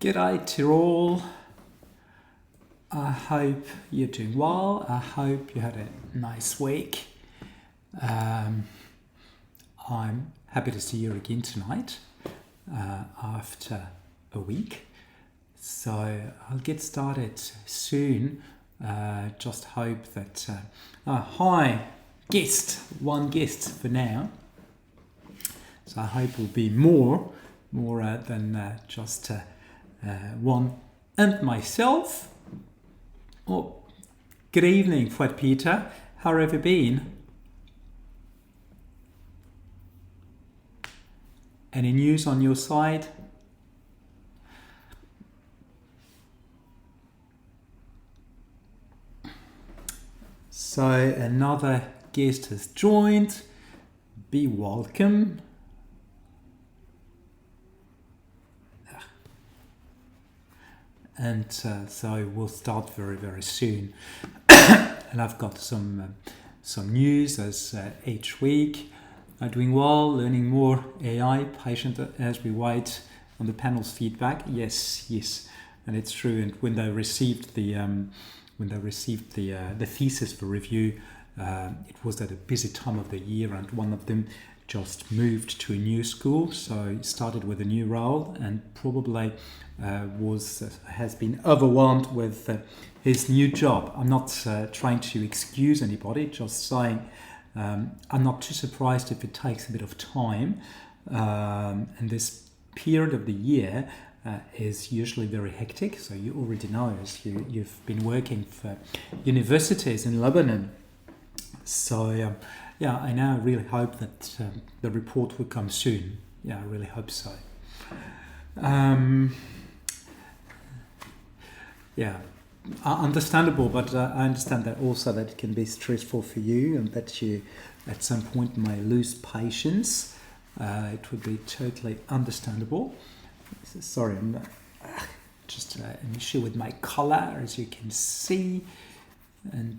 G'day to all. I hope you're doing well. I hope you had a nice week. I'm happy to see you again tonight after a week. So I'll get started soon. Just hope that... hi, one guest for now. So I hope it will be more than just one and myself. Oh, good evening, 𝗏𝗏𝗏𝗏. How have you been? Any news on your side? So another guest has joined. Be welcome. And so we'll start very, very soon. And I've got some news as each week. Doing well, learning more AI, patient as we wait on the panel's feedback. Yes, and it's true. And when they received the thesis for review, it was at a busy time of the year, and one of them just moved to a new school, so started with a new role, and probably has been overwhelmed with his new job. I'm not trying to excuse anybody, just saying I'm not too surprised if it takes a bit of time, and this period of the year is usually very hectic. So you already know, as you've been working for universities in Lebanon. So yeah, I now really hope that the report will come soon. Yeah, I really hope so. Yeah, understandable, but I understand that also that it can be stressful for you, and that you at some point may lose patience. It would be totally understandable. Sorry, I'm just an issue with my color, as you can see, and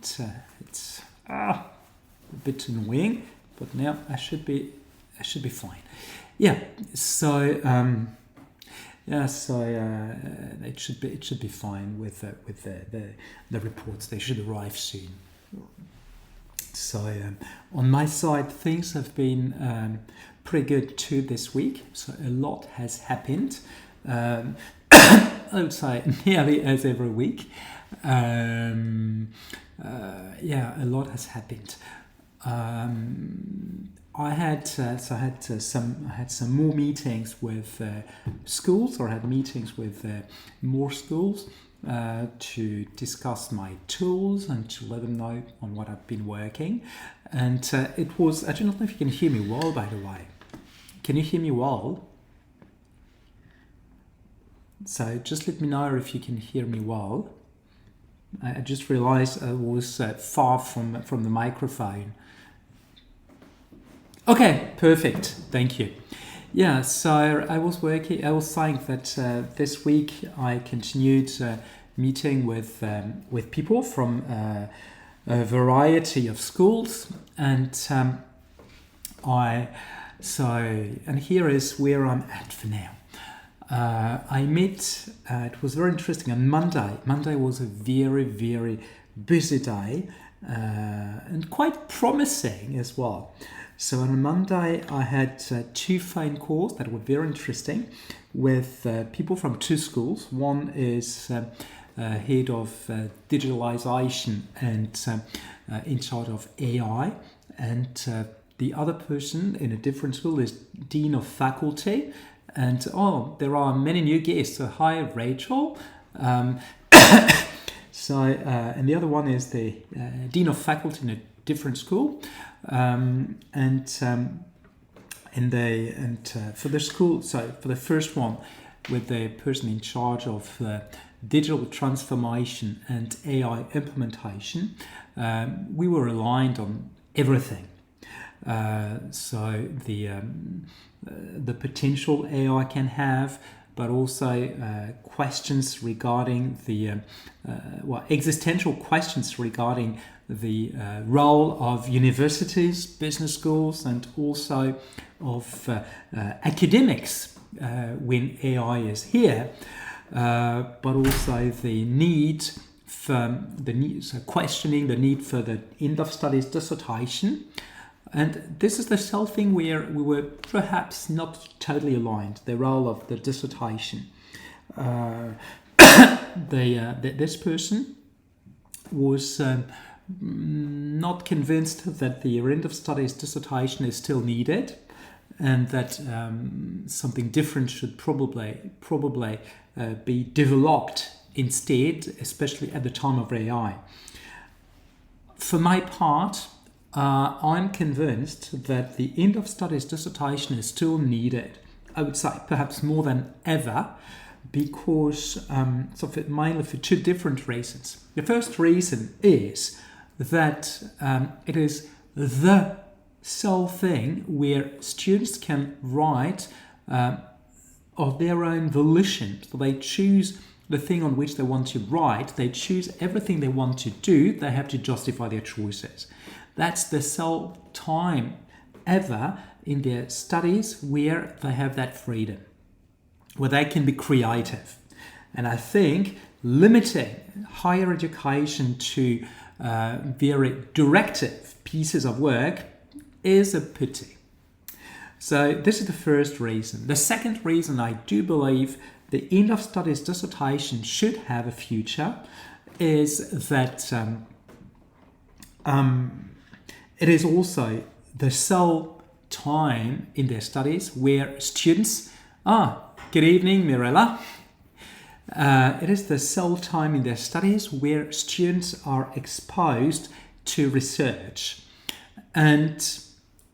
it's a bit annoying, but now I should be fine. Yeah, so it should be fine with the reports. They should arrive soon. So on my side, things have been pretty good too this week. So a lot has happened. I would say nearly as every week. Yeah, a lot has happened. I had some more meetings with schools, or had meetings with more schools to discuss my tools and to let them know on what I've been working. And it was, I don't know if you can hear me well, by the way. Can you hear me well? So just let me know if you can hear me well. I just realized I was far from the microphone. Okay, perfect. Thank you. Yeah, so I was saying that this week I continued meeting with people from a variety of schools, and here is where I'm at for now. I met, it was very interesting, on Monday. Monday was a very, very busy day, and quite promising as well. So on Monday, I had 2 phone calls that were very interesting with people from 2 schools. One is head of digitalization and in charge of AI, and the other person in a different school is dean of faculty. And there are many new guests. So hi, Rachel. And the other one is the dean of faculty in a different school. For the school, so for the first one, with the person in charge of digital transformation and AI implementation, we were aligned on everything. So the potential AI can have, but also questions regarding the existential questions regarding the role of universities, business schools, and also of academics when AI is here. but also the need for questioning the need for the end of studies dissertation. And this is the sole thing where we were perhaps not totally aligned, the role of the dissertation. This person was not convinced that the end of studies dissertation is still needed, and that something different should probably be developed instead, especially at the time of AI. For my part, I'm convinced that the end of studies dissertation is still needed. I would say perhaps more than ever, because mainly for two different reasons. The first reason is that it is the sole thing where students can write of their own volition. So they choose the thing on which they want to write, they choose everything they want to do, they have to justify their choices. That's the sole time ever in their studies where they have that freedom, where they can be creative. And I think limiting higher education to very directive pieces of work is a pity. So this is the first reason. The second reason I do believe the end of studies dissertation should have a future is that it is also the sole time in their studies where students, good evening, Mirella. It is the sole time in their studies where students are exposed to research. And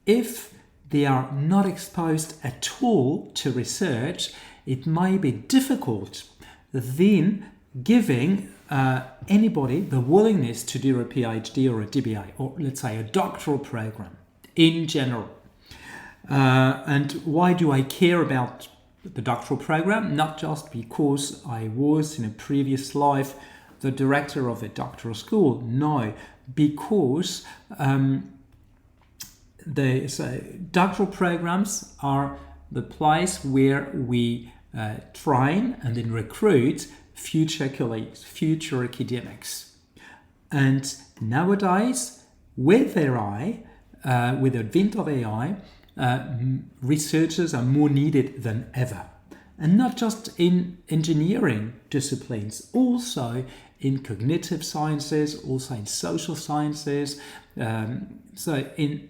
if they are not exposed at all to research, it may be difficult then giving anybody the willingness to do a PhD or a DBA, or let's say a doctoral program in general. And why do I care about the doctoral program? Not just because I was in a previous life the director of a doctoral school. No, because doctoral programs are the place where we train and then recruit future colleagues, future academics. And nowadays, with AI, with the advent of AI, researchers are more needed than ever. And not just in engineering disciplines, also in cognitive sciences, also in social sciences. So in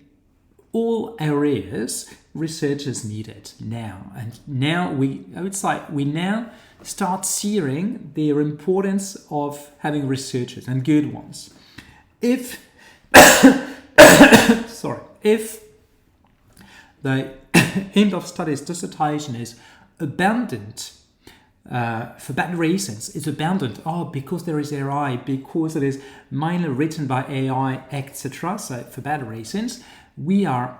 all areas, research is needed now. And now we now start seeing the importance of having researchers, and good ones. If the end of studies dissertation is abandoned for bad reasons, it's abandoned because there is AI, because it is mainly written by AI, etc. So for bad reasons, we are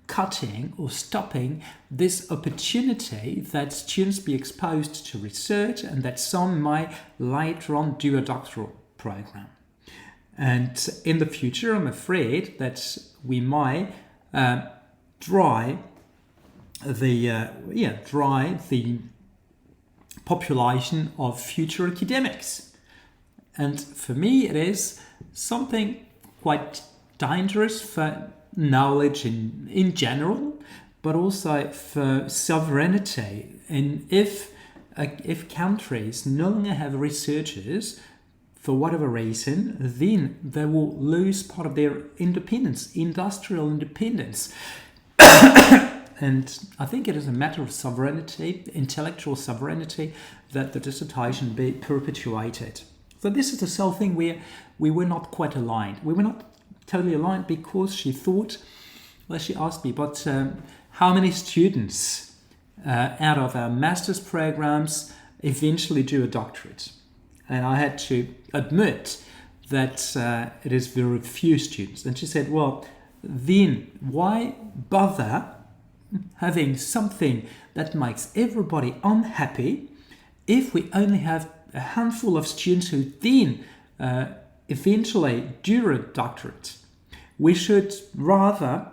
cutting or stopping this opportunity that students be exposed to research, and that some might later on do a doctoral program. And in the future, I'm afraid that we might dry the population of future academics. And for me, it is something quite dangerous for knowledge in general, but also for sovereignty. And if countries no longer have researchers for whatever reason, then they will lose part of their independence, industrial independence. And I think it is a matter of sovereignty, intellectual sovereignty, that the dissertation be perpetuated. So this is the sole thing where we were not quite aligned. We were not totally aligned because she asked me, but how many students out of our master's programs eventually do a doctorate? And I had to admit that it is very few students. And she said, well, then why bother having something that makes everybody unhappy if we only have a handful of students who then eventually do a doctorate? We should rather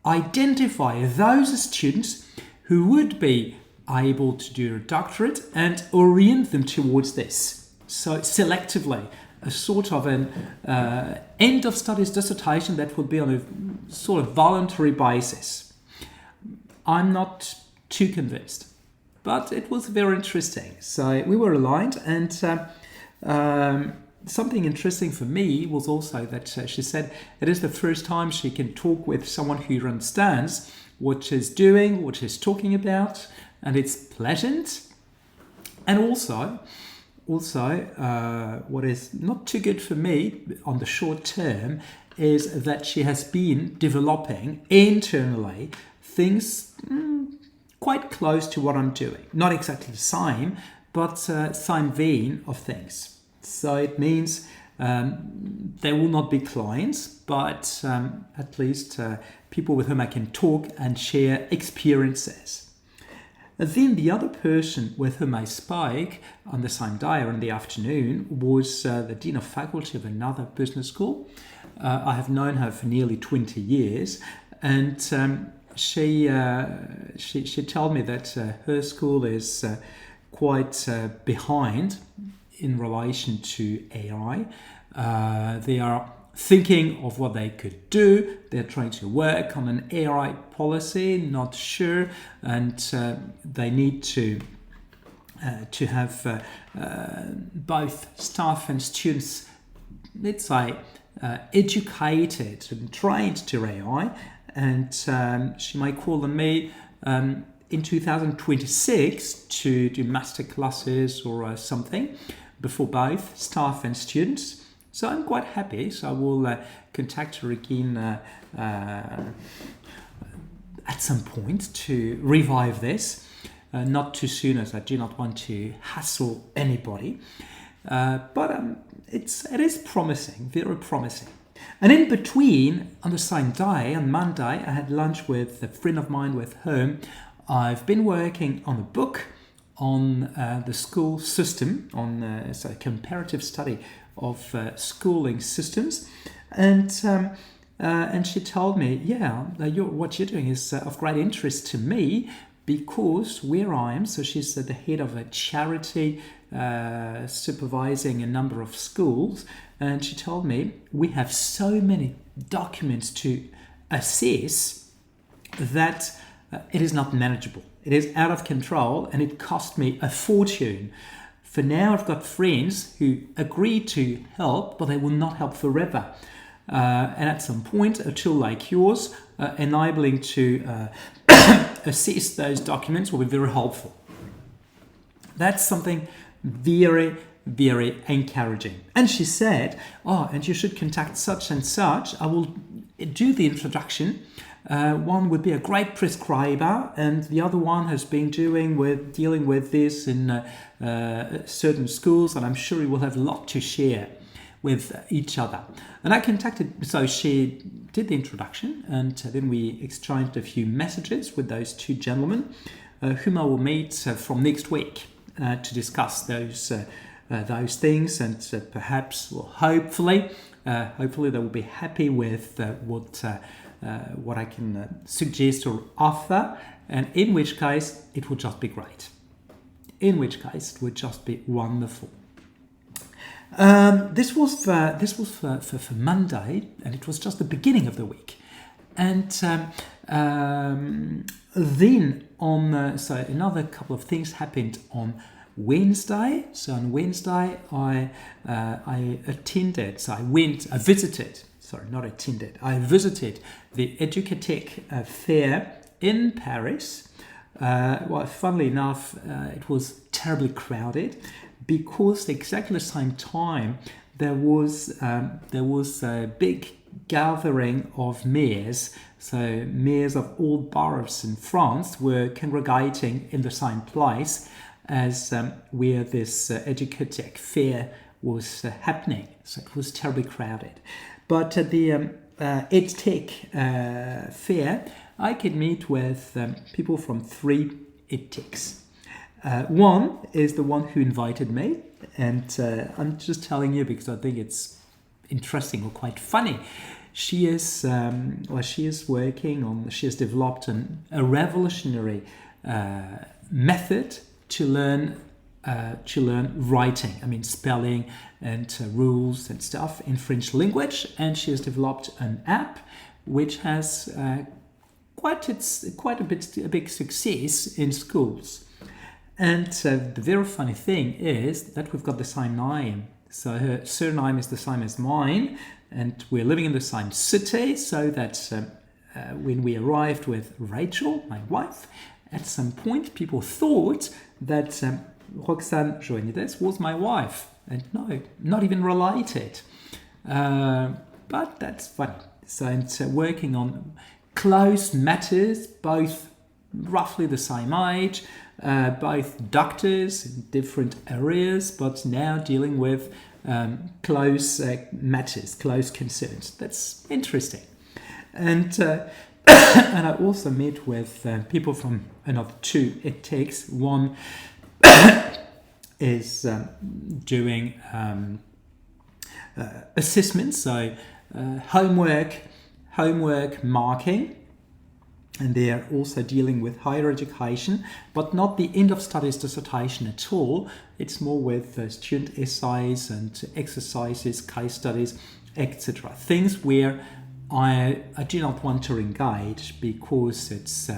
identify those students who would be able to do a doctorate and orient them towards this. So selectively, a sort of an end of studies dissertation that would be on a sort of voluntary basis. I'm not too convinced, but it was very interesting. So we were aligned, and something interesting for me was also that she said it is the first time she can talk with someone who understands what she's doing, what she's talking about, and it's pleasant. And also, what is not too good for me on the short term is that she has been developing internally things quite close to what I'm doing. Not exactly the same, but same vein of things. So it means they will not be clients, but at least people with whom I can talk and share experiences. Then the other person with whom I spoke on the same day or in the afternoon was the Dean of Faculty of another business school. I have known her for nearly 20 years, and she told me that her school is quite behind in relation to AI. They are thinking of what they could do. They're trying to work on an AI policy, not sure, and they need to have both staff and students, let's say, educated and trained to AI. And she might call on me in 2026 to do master classes or something before both staff and students. So I'm quite happy. So I will contact her again at some point to revive this. Not too soon, as I do not want to hassle anybody. But it is promising, very promising. And in between, on the same day, on Monday, I had lunch with a friend of mine with whom I've been working on a book on the school system, on a comparative study of schooling systems. And she told me, what you're doing is of great interest to me, because where I am, so she's the head of a charity supervising a number of schools, and she told me we have so many documents to assess that it is not manageable. It is out of control, and it cost me a fortune. For now, I've got friends who agree to help, but they will not help forever. And at some point, a tool like yours, enabling to assess those documents, will be very helpful. That's something very, very encouraging. And she said, and you should contact such and such. I will do the introduction. One would be a great prescriber, and the other one has been dealing with this in certain schools, and I'm sure you will have a lot to share with each other. And I contacted, so she did the introduction, and then we exchanged a few messages with those two gentlemen, whom I will meet from next week to discuss those things, and perhaps, well, hopefully they will be happy with what I can suggest or offer, and in which case it would just be great. In which case it would just be wonderful. This was for Monday, and it was just the beginning of the week. And then so another couple of things happened on Wednesday. So on Wednesday I visited the 𝗿𝗏𝗃 fair in Paris. Well, funnily enough, it was terribly crowded, because exactly the same time there was a big gathering of mayors. So mayors of all boroughs in France were congregating in the same place as where this 𝗿𝗏𝗃 fair was happening. So it was terribly crowded. But at the 𝗿𝗏𝗃 fair, I could meet with people from three 𝗿𝗏𝗃s. One is the one who invited me, and I'm just telling you because I think it's interesting or quite funny. She has developed a revolutionary method to learn writing. I mean, spelling and rules and stuff in French language. And she has developed an app which has quite a big success in schools. And the very funny thing is that we've got the same name. So her surname is the same as mine, and we're living in the same city, so that when we arrived with Rachel, my wife, at some point people thought that 𝗪𝗀𝘀𝗲𝗿 was my wife. And no, not even related. But that's funny. So it's working on close matters, both roughly the same age, both doctors in different areas, but now dealing with close matters, close concerns. That's interesting. And and I also met with people from another two ethics. One is doing assessments, so homework marking, and they are also dealing with higher education, but not the end of studies dissertation at all. It's more with student essays and exercises, case studies, etc. Things where I do not want to engage because it's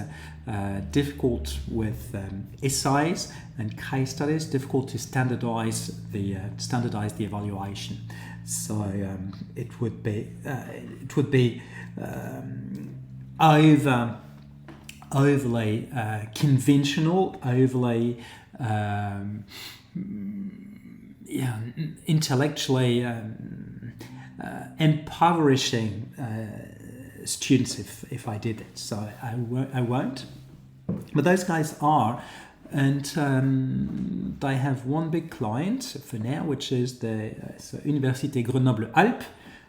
difficult with essays and case studies, difficult to standardize the evaluation. So it would be overly conventional, overly intellectually impoverishing students if I did it. So I won't. But those guys are, and they have one big client for now, which is the 𝗪𝗶𝘁𝗵 𝗪𝗶𝘁𝗵,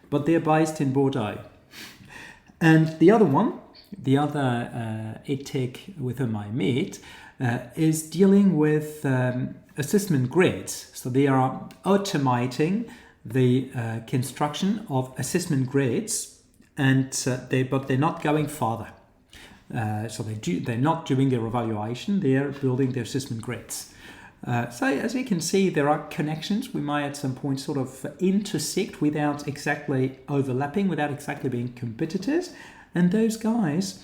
but they're based in Bordeaux. And the other one, the other ethic with whom I met, is dealing with assessment grids. So they are automating the construction of assessment grids, and but they're not going further. So they're not doing their evaluation, they're building their assessment grids. So as you can see, there are connections. We may at some point sort of intersect without exactly overlapping, without exactly being competitors. And those guys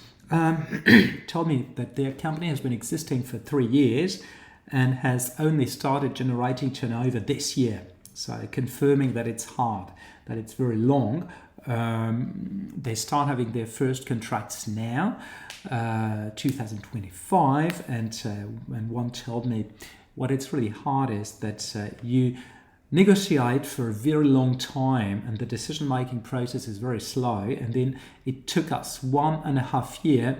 told me that their company has been existing for 3 years and has only started generating turnover this year. So confirming that it's hard, that it's very long. They start having their first contracts now, 2025, and one told me what it's really hard is that you negotiate for a very long time and the decision-making process is very slow, and then it took us 1.5 years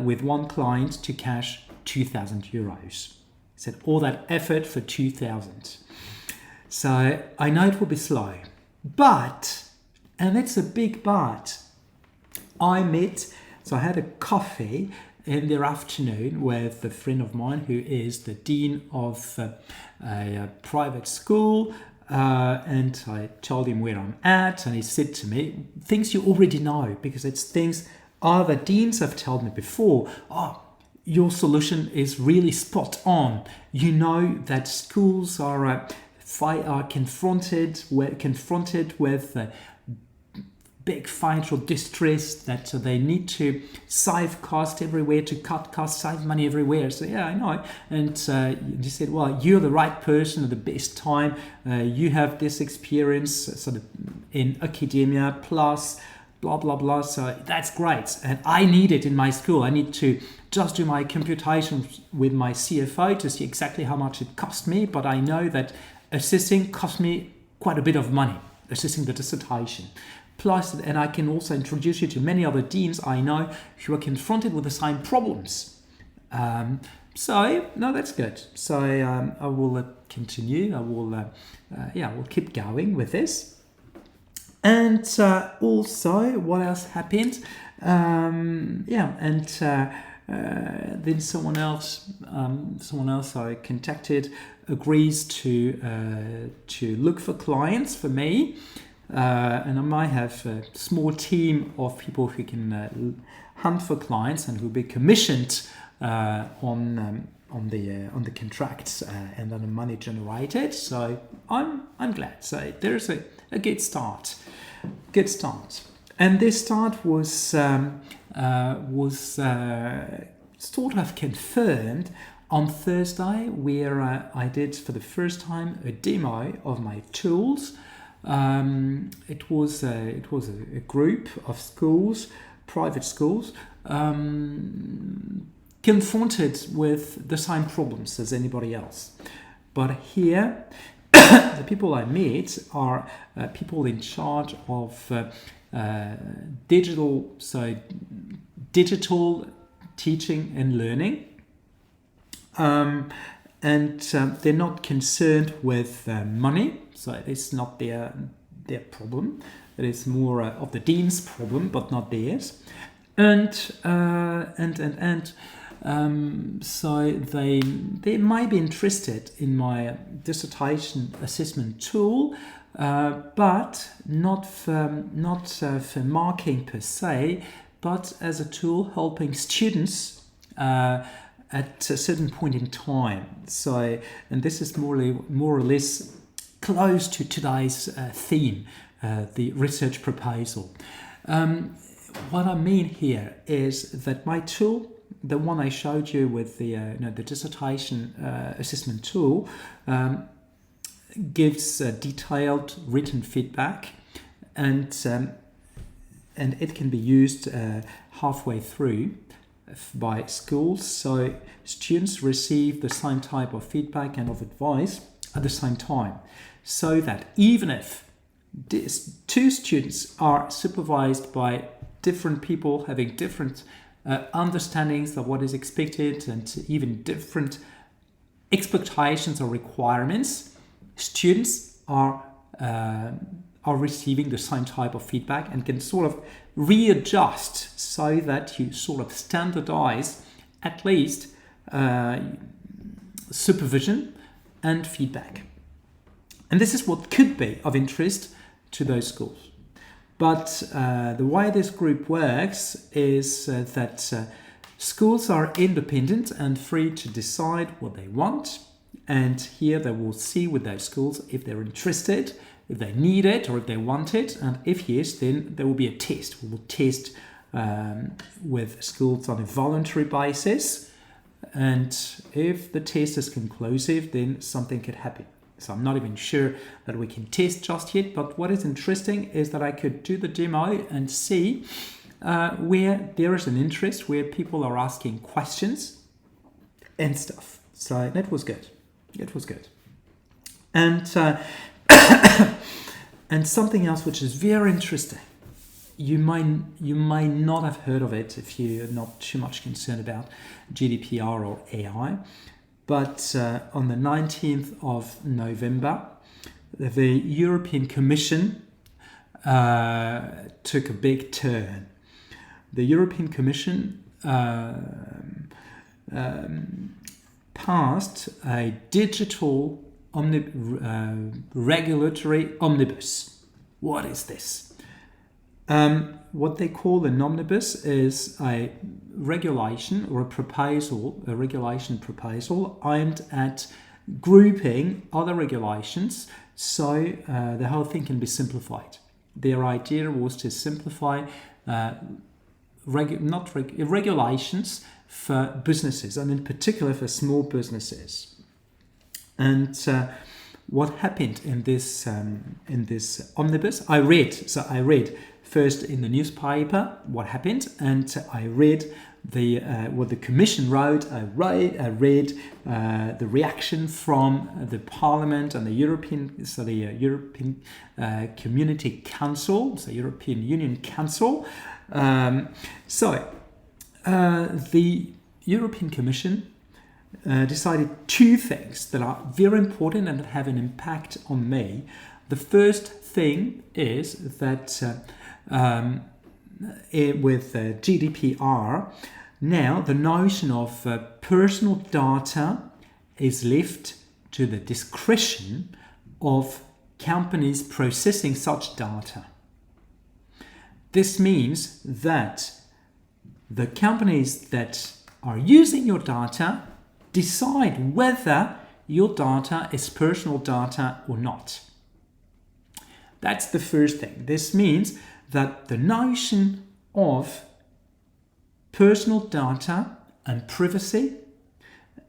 with one client to cash €2,000. He said all that effort for 2,000. So I know it will be slow, but, and it's a big but, I had a coffee in the afternoon with a friend of mine who is the dean of a private school, and I told him where I'm at, and he said to me things you already know, because it's things other deans have told me before. Oh, your solution is really spot on. You know that schools are confronted with big financial distress, that they need to save cost everywhere, to cut costs, save money everywhere. So yeah, I know. And he said, well, you're the right person at the best time. You have this experience sort of in academia plus blah, blah, blah. So that's great. And I need it in my school. I need to just do my computations with my CFO to see exactly how much it cost me. But I know that assessing cost me quite a bit of money, assessing the dissertation. Plus, and I can also introduce you to many other deans I know who are confronted with the same problems. So, no, that's good. So I will continue. I will keep going with this. And also, what else happened? Then someone else I contacted agrees to look for clients for me. And I might have a small team of people who can hunt for clients and who will be commissioned on the contracts and on the money generated. So I'm glad. So there's a good start. Good start. And this start was sort of confirmed on Thursday, where I did for the first time a demo of my tools. It was a group of schools, private schools, confronted with the same problems as anybody else. But here, the people I meet are people in charge of digital teaching and learning. And they're not concerned with money, so it's not their problem. It is more of the dean's problem, but not theirs. So they might be interested in my dissertation assessment tool, but not for marking per se, but as a tool helping students at a certain point in time. So, and this is more or less close to today's theme, the research proposal. What I mean here is that my tool, the one I showed you with the dissertation assessment tool, gives detailed written feedback, and it can be used halfway through by schools, so students receive the same type of feedback and of advice at the same time, so that even if two students are supervised by different people having different understandings of what is expected and even different expectations or requirements, students are receiving the same type of feedback and can sort of readjust so that you sort of standardize at least supervision and feedback. And this is what could be of interest to those schools. But the way this group works is that schools are independent and free to decide what they want. And here they will see with those schools if they're interested, if they need it or if they want it, and if yes, then there will be a test. We will test with schools on a voluntary basis, and if the test is conclusive, then something could happen. So I'm not even sure that we can test just yet, but what is interesting is that I could do the demo and see where there is an interest, where people are asking questions and stuff. So that was good. It was good. And and something else which is very interesting, you might not have heard of it if you're not too much concerned about GDPR or AI, but on the 19th of November, the European Commission took a big turn. The European Commission passed a digital regulatory omnibus. What is this? What they call an omnibus is a regulation or a regulation proposal aimed at grouping other regulations so the whole thing can be simplified. Their idea was to simplify regulations for businesses, and in particular for small businesses. And what happened in this omnibus? I read first in the newspaper what happened, and I read what the Commission wrote. I read the reaction from the Parliament and the European Community Council, the European Union Council. The European Commission decided two things that are very important and that have an impact on me. The first thing is that with GDPR, now the notion of personal data is left to the discretion of companies processing such data. This means that the companies that are using your data decide whether your data is personal data or not. That's the first thing. This means that the notion of personal data and privacy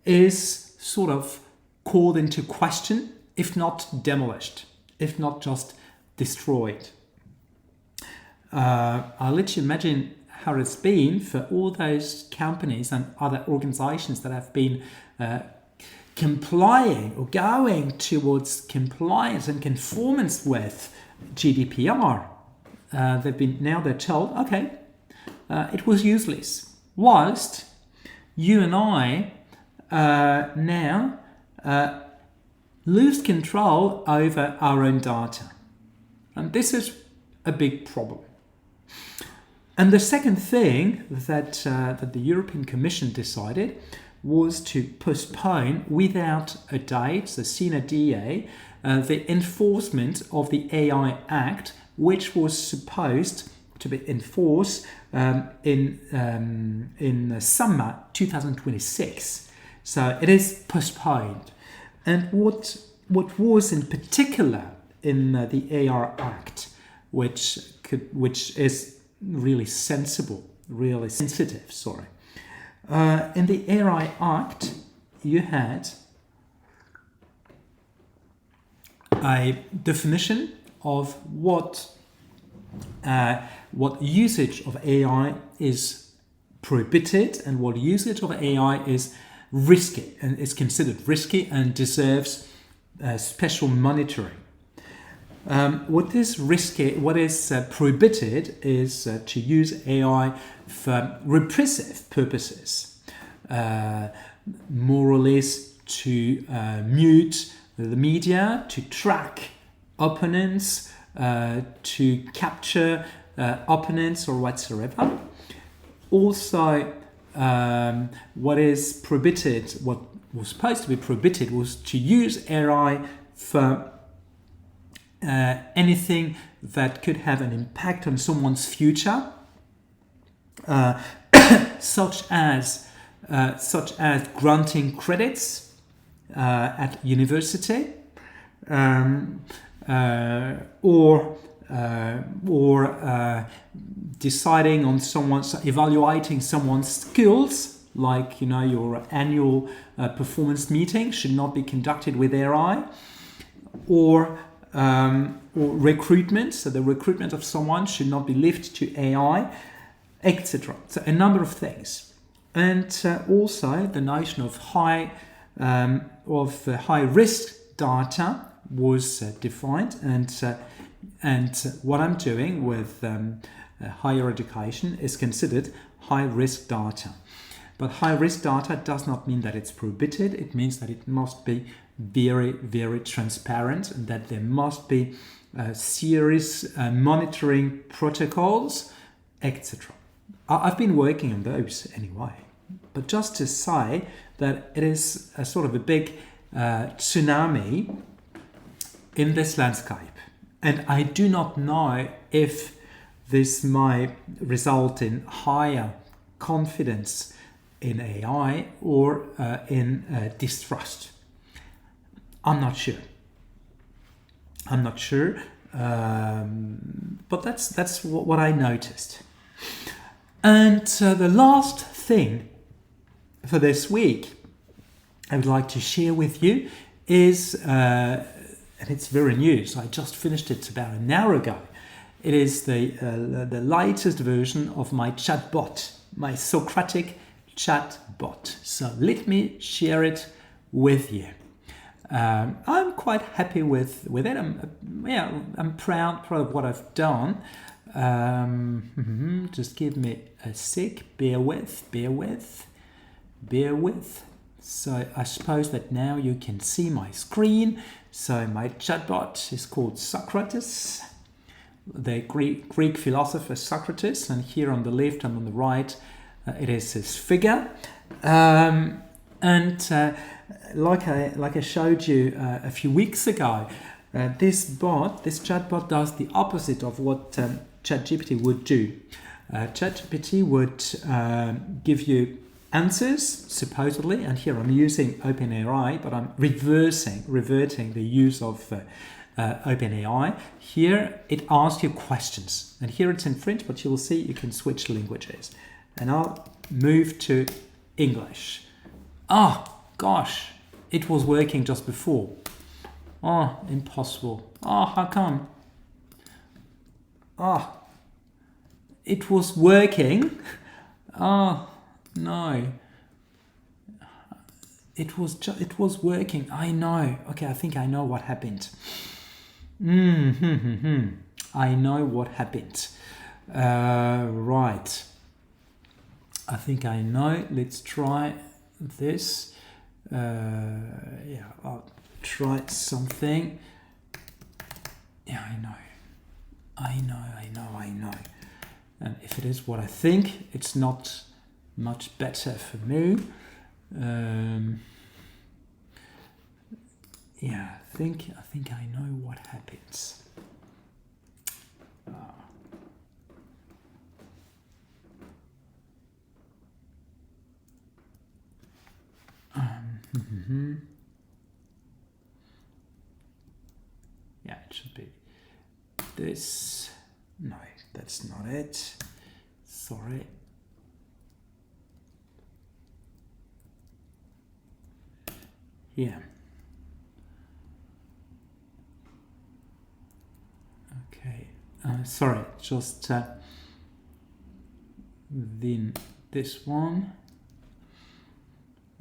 is sort of called into question, if not demolished, if not just destroyed. I'll let you imagine how it's been for all those companies and other organizations that have been complying or going towards compliance and conformance with GDPR. They're told, okay, it was useless. Whilst you and I now lose control over our own data. And this is a big problem. And the second thing that the European Commission decided was to postpone without a date, the sine die, the enforcement of the AI Act, which was supposed to be enforced in summer 2026. So it is postponed. And what was in particular in the AI Act, which is really sensitive, in the AI Act, you had a definition of what usage of AI is prohibited and what usage of AI is risky and is considered risky and deserves special monitoring. What is prohibited is to use AI for repressive purposes, more or less to mute the media, to track opponents, to capture opponents or whatsoever. Also, what is prohibited, what was supposed to be prohibited, was to use AI for anything that could have an impact on someone's future, such as granting credits at university, or deciding on evaluating someone's skills, like your annual performance meeting should not be conducted with AI, or recruitment, so the recruitment of someone should not be left to AI, etc. So a number of things, and also the notion of high risk data was defined, and what I'm doing with higher education is considered high risk data. But high risk data does not mean that it's prohibited. It means that it must be very, very transparent, and that there must be serious monitoring protocols, etc. I've been working on those anyway. But just to say that it is a sort of a big tsunami in this landscape. And I do not know if this might result in higher confidence in AI or in distrust. I'm not sure, but that's what I noticed. And the last thing for this week I would like to share with you is, and it's very new, so I just finished it about an hour ago. It is the latest version of my chatbot, my Socratic chatbot. So let me share it with you. I'm quite happy with it. I'm proud of what I've done. Just give me a sec. Bear with. So I suppose that now you can see my screen. So my chatbot is called Socrates, the Greek philosopher Socrates, and here on the left and on the right, it is his figure. Like I showed you a few weeks ago, this chatbot does the opposite of what ChatGPT would do. ChatGPT would give you answers, supposedly, and here I'm using OpenAI, but I'm reverting the use of OpenAI. Here it asks you questions, and here it's in French, but you will see you can switch languages. And I'll move to English. Oh, gosh, it was working just before. Oh, impossible. Oh, how come? Oh, it was working. Oh, no. It was working. I know. Okay, I think I know what happened. I know what happened. Right. I think I know. Let's try this. Yeah, I'll try something. Yeah, I know. And if it is what I think, it's not much better for me. Yeah, I think I know what happens. Yeah, it should be this. No, that's not it. Sorry. Yeah. Okay. Sorry, just then this one.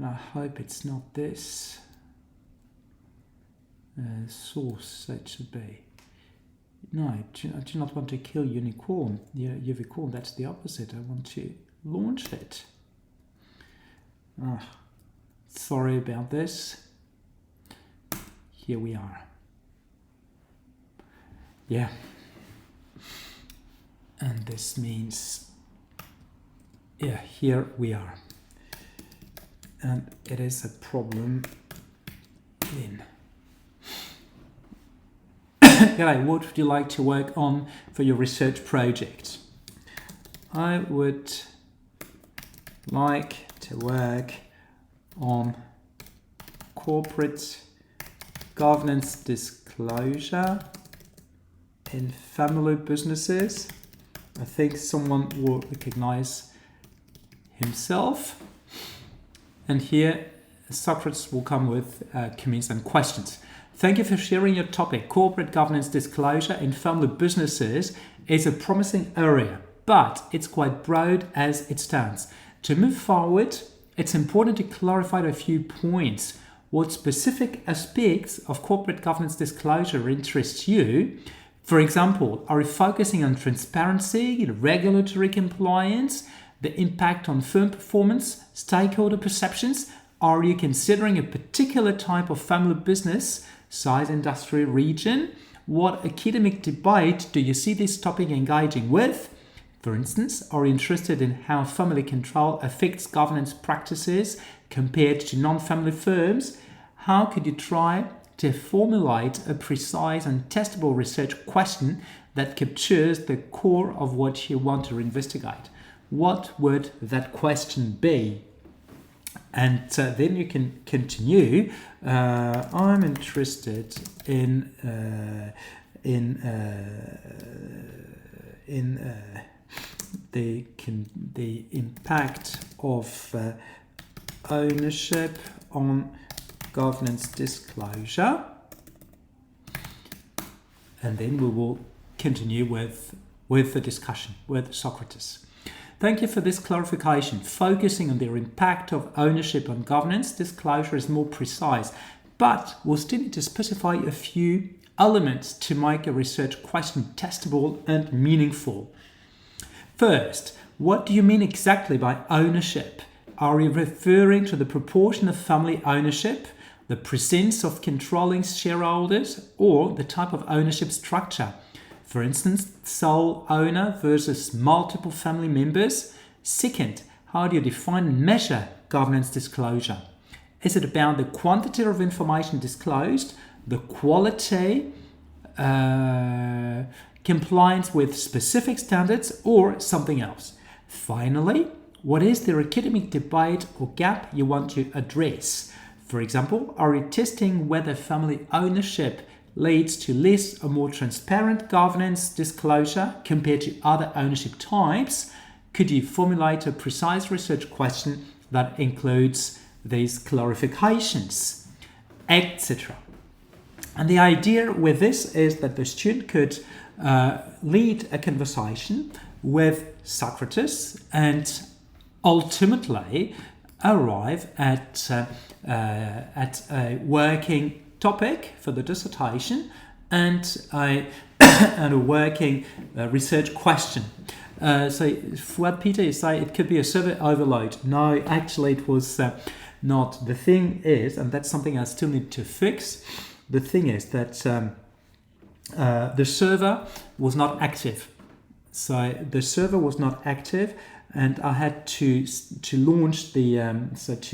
I hope it's not this. Source, that should be. No, I do not want to kill unicorn. Yeah, unicorn, that's the opposite. I want to launch it. Sorry about this. Here we are. Yeah. And this means, yeah, here we are. And it is a problem in. G'day, what would you like to work on for your research project? I would like to work on corporate governance disclosure in family businesses. I think someone will recognize himself. And here, Socrates will come with comments and questions. Thank you for sharing your topic. Corporate governance disclosure in family businesses is a promising area, but it's quite broad as it stands. To move forward, it's important to clarify a few points. What specific aspects of corporate governance disclosure interest you? For example, are you focusing on transparency, regulatory compliance, the impact on firm performance, stakeholder perceptions? Are you considering a particular type of family business, size, industry, region? What academic debate do you see this topic engaging with? For instance, are you interested in how family control affects governance practices compared to non-family firms? How could you try to formulate a precise and testable research question that captures the core of what you want to investigate? What would that question be? And then you can continue. I'm interested in the impact of ownership on governance disclosure. And then we will continue with the discussion with Socrates. Thank you for this clarification. Focusing on their impact of ownership on governance disclosure is more precise, but we'll still need to specify a few elements to make a research question testable and meaningful. First, what do you mean exactly by ownership? Are you referring to the proportion of family ownership, the presence of controlling shareholders, or the type of ownership structure? For instance, sole owner versus multiple family members. Second, how do you define and measure governance disclosure? Is it about the quantity of information disclosed, the quality, compliance with specific standards, or something else? Finally, What is the academic debate or gap you want to address? For example, are you testing whether family ownership leads to less or more transparent governance disclosure compared to other ownership types? Could you formulate a precise research question that includes these clarifications, etc.? And the idea with this is that the student could lead a conversation with Socrates and ultimately arrive at a working topic for the dissertation and a working research question. So what Peter is saying, it could be a server overload. No, actually it was not. The thing is, and that's something I still need to fix, the thing is that the server was not active. So the server was not active, and I had to launch the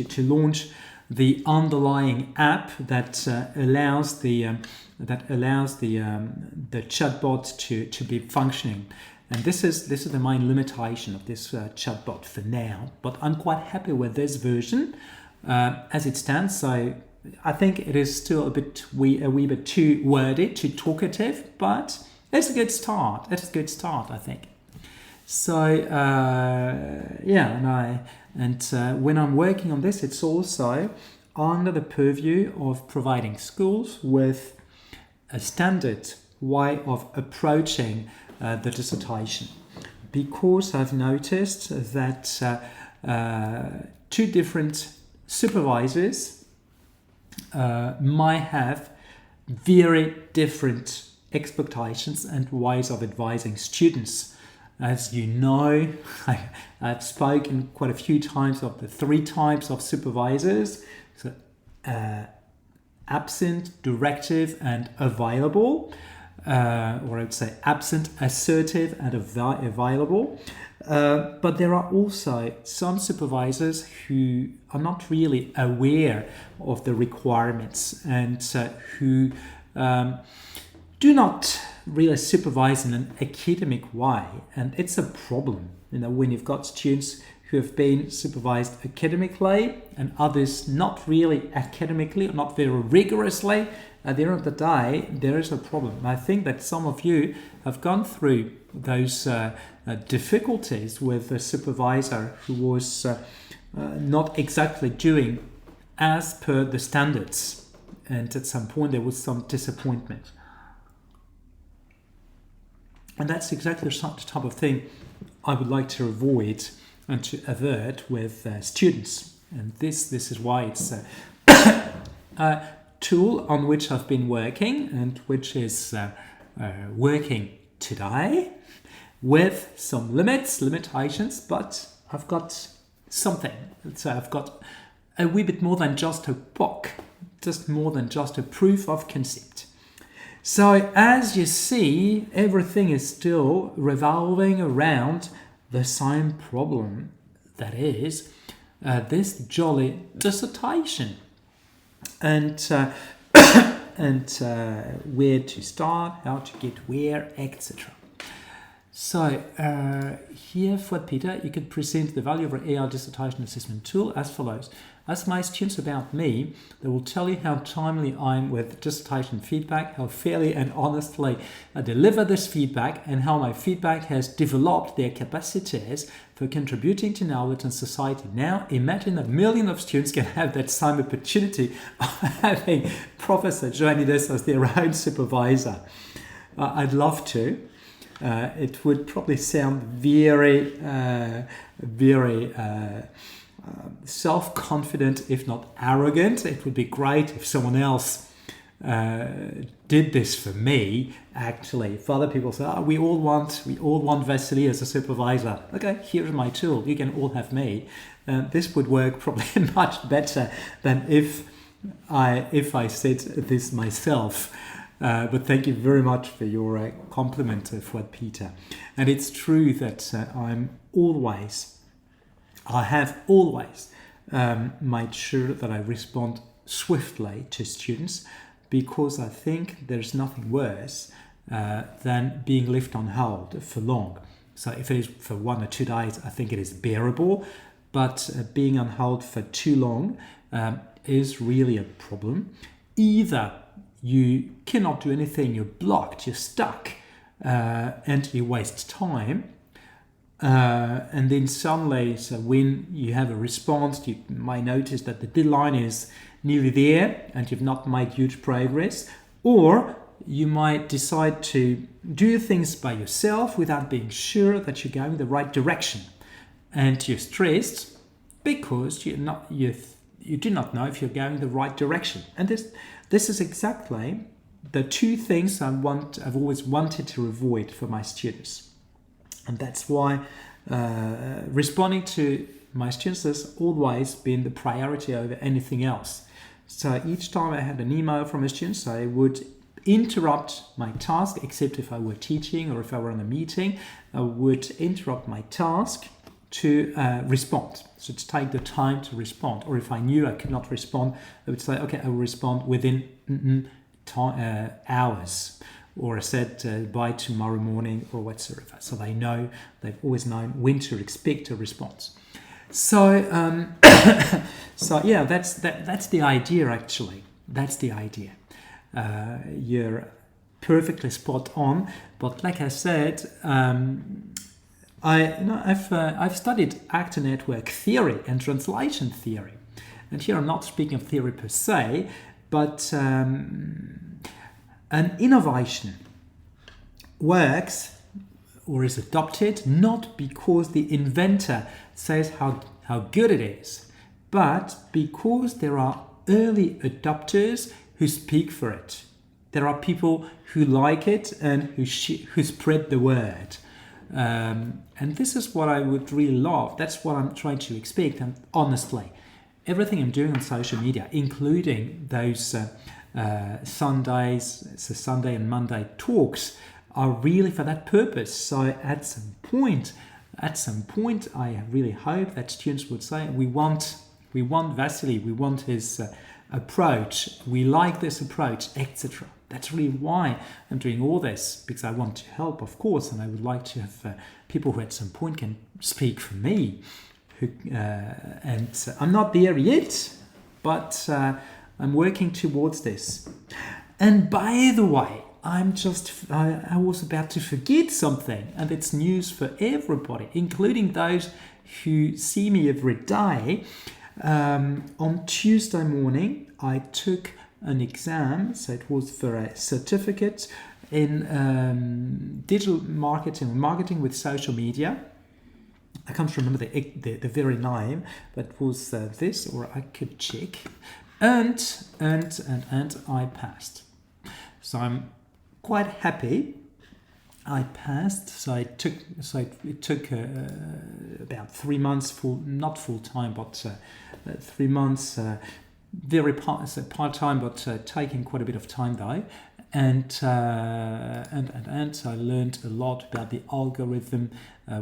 to launch the underlying app that allows the chatbot to be functioning. And this is the main limitation of this chatbot for now. But I'm quite happy with this version as it stands. So I think it is still a wee bit too wordy, too talkative, but it's a good start. It's a good start, I think. So when I'm working on this, it's also under the purview of providing schools with a standard way of approaching the dissertation, because I've noticed that two different supervisors might have very different expectations and ways of advising students. As you know, I've spoken quite a few times of the three types of supervisors: so, absent, directive, and available. Or I would say absent, assertive, and available. But there are also some supervisors who are not really aware of the requirements and who do not really supervise in an academic way. And it's a problem, when you've got students who have been supervised academically and others not really academically, not very rigorously. At the end of the day, there is a problem. And I think that some of you have gone through those difficulties with a supervisor who was not exactly doing as per the standards. And at some point, there was some disappointment. And that's exactly the type of thing I would like to avoid and to avert with students. And this is why it's a tool on which I've been working and which is working today with some limitations, but I've got something. So I've got a wee bit more than just a book, just more than just a proof of concept. So as you see, everything is still revolving around the same problem, that is this jolly dissertation. And where to start, how to get where, etc. So here for Peter, you could present the value of our AI dissertation assessment tool as follows. Ask my students about me. They will tell you how timely I am with dissertation feedback, how fairly and honestly I deliver this feedback, and how my feedback has developed their capacities for contributing to knowledge and society. Now, imagine that millions of students can have that same opportunity of having Professor joining us as their own supervisor. I'd love to. It would probably sound very self-confident, if not arrogant. It would be great if someone else did this for me. Actually, if other people say, we all want 𝗿𝗲𝗃 as a supervisor. Okay, here's my tool. You can all have me. This would work probably much better than if I said this myself. But thank you very much for your compliment for Peter. And it's true that I have always made sure that I respond swiftly to students, because I think there's nothing worse than being left on hold for long. So if it is for 1 or 2 days, I think it is bearable. But being on hold for too long is really a problem. Either you cannot do anything, you're blocked, you're stuck, and you waste time. And then suddenly, so when you have a response, you might notice that the deadline is nearly there and you've not made huge progress. Or you might decide to do things by yourself without being sure that you're going the right direction. And you're stressed because you do not know if you're going the right direction. And this is exactly the two things I've always wanted to avoid for my students. And that's why responding to my students has always been the priority over anything else. So each time I had an email from a student, I would interrupt my task, except if I were teaching or if I were in a meeting, I would interrupt my task to respond. So to take the time to respond. Or if I knew I could not respond, I would say, okay, I will respond within hours. Or I said by tomorrow morning or whatsoever. So they've always known when to expect a response. So, so yeah, that's the idea actually. That's the idea. You're perfectly spot on. But like I said, I've studied actor network theory and translation theory, and here I'm not speaking of theory per se, but an innovation works or is adopted not because the inventor says how good it is, but because there are early adopters who speak for it. There are people who like it and who spread the word. And this is what I would really love. That's what I'm trying to expect. And honestly, everything I'm doing on social media, including those Sunday and Monday talks, are really for that purpose. So at some point, I really hope that students would say, we want Vasily, we want his approach, we like this approach, etc. That's really why I'm doing all this, because I want to help, of course, and I would like to have people who at some point can speak for me. And I'm not there yet, but I'm working towards this. And by the way, I was about to forget something, and it's news for everybody, including those who see me every day. On Tuesday morning, I took an exam, so it was for a certificate in digital marketing with social media. I can't remember the very name, but it was this, or I could check. And I passed. So I'm quite happy. I passed. So it took about 3 months, not full time, but 3 months, part-time, but taking quite a bit of time though. And I learned a lot about the algorithm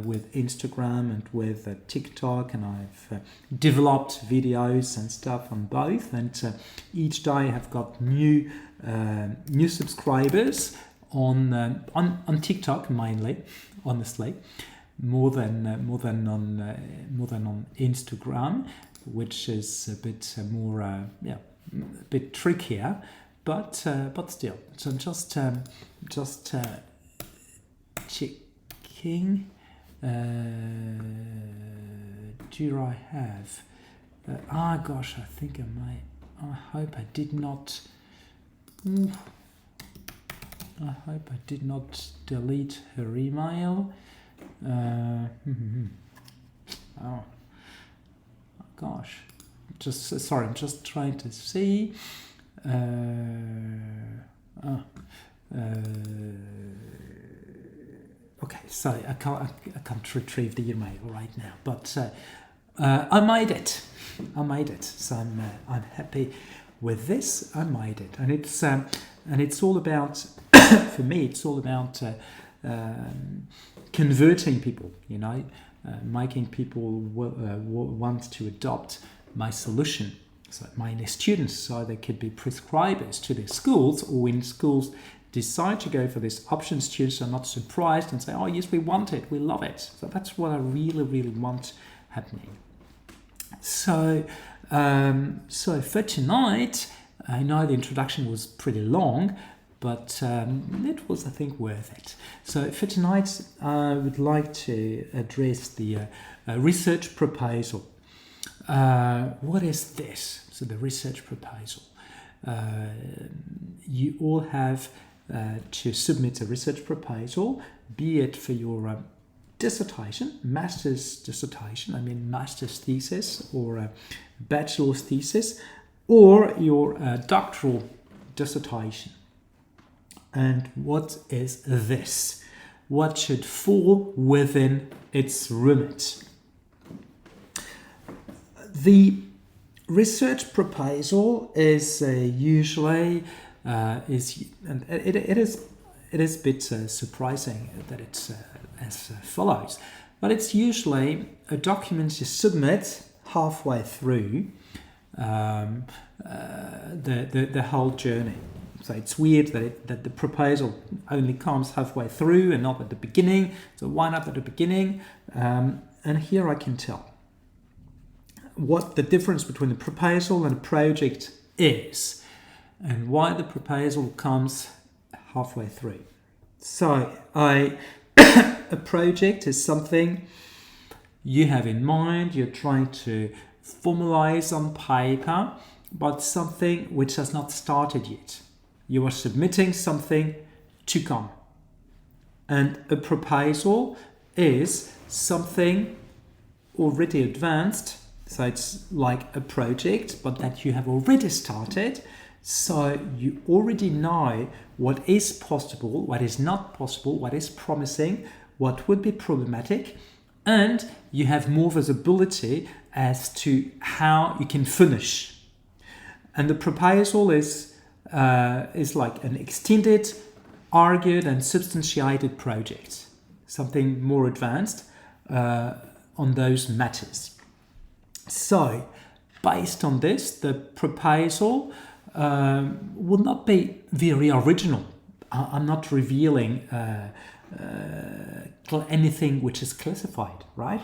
with Instagram and with TikTok, and I've developed videos and stuff on both. And each day I've got new subscribers on TikTok mainly, honestly, more than on Instagram, which is a bit more a bit trickier. But still, so I'm just checking. Do I have? Gosh, I think I might. I hope I did not. I hope I did not delete her email. Oh gosh, sorry. I'm just trying to see. Okay, so I can't retrieve the email right now, but I made it. So I'm happy with this. I made it, and it's all about for me. It's all about converting people. Making people want to adopt my solution. So my students, so they could be prescribers to their schools, or in schools decide to go for this option, students are not surprised and say, oh yes, we want it, we love it. So that's what I really, really want happening. So, for tonight, I know the introduction was pretty long, but it was, I think, worth it. So for tonight, I would like to address the research proposal. What is this? So the research proposal. You all have to submit a research proposal, be it for your dissertation, master's dissertation, I mean master's thesis or a bachelor's thesis, or your doctoral dissertation. And what is this? What should fall within its remit? The research proposal is usually and it is a bit surprising that it's as follows, but it's usually a document you submit halfway through the whole journey. So it's weird that the proposal only comes halfway through and not at the beginning. So why not at the beginning? And here I can tell what the difference between a proposal and a project is, and why the proposal comes halfway through. So a project is something you have in mind, you're trying to formalize on paper, but something which has not started yet. You are submitting something to come. And a proposal is something already advanced, so it's like a project, but that you have already started. So you already know what is possible, what is not possible, what is promising, what would be problematic, and you have more visibility as to how you can finish. And the proposal is like an extended, argued and substantiated project, something more advanced on those matters. So based on this, the proposal will not be very original. I'm not revealing anything which is classified, right?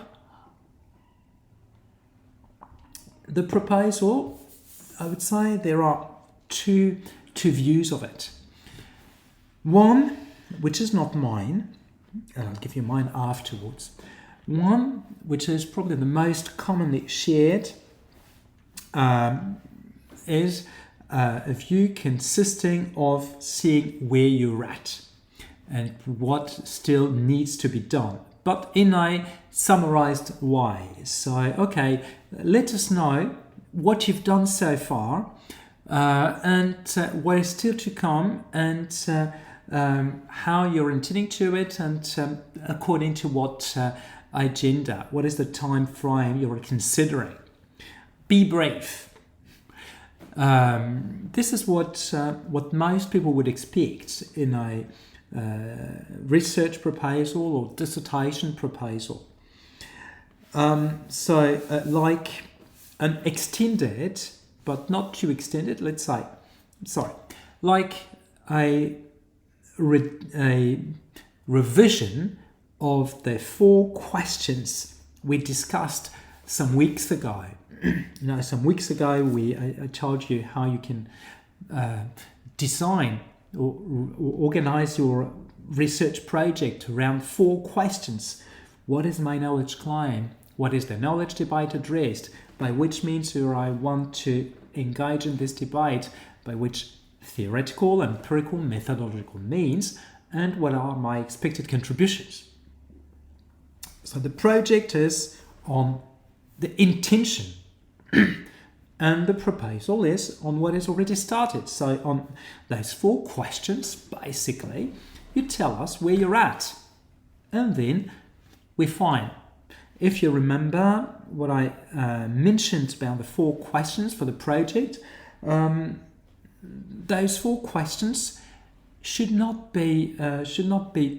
The proposal, I would say there are two views of it. One, which is not mine, and I'll give you mine afterwards. One, which is probably the most commonly shared, is a view consisting of seeing where you're at and what still needs to be done, but in a summarized way. So, okay, let us know what you've done so far and what is still to come, and how you're intending to it, and according to what agenda, what is the time frame you're considering. Be brave. This is what most people would expect in a research proposal or dissertation proposal. Like an extended, but not too extended, let's say, like a revision of the 4 questions we discussed some weeks ago. Some weeks ago I told you how you can design or organize your research project around 4 questions. What is my knowledge claim? What is the knowledge debate addressed? By which means do I want to engage in this debate? By which theoretical, empirical, methodological means? And what are my expected contributions? So the project is on the intention and the proposal is on what is already started. So on those 4 questions, basically, you tell us where you're at, and then we find. If you remember what I mentioned about the 4 questions for the project, those 4 questions should not be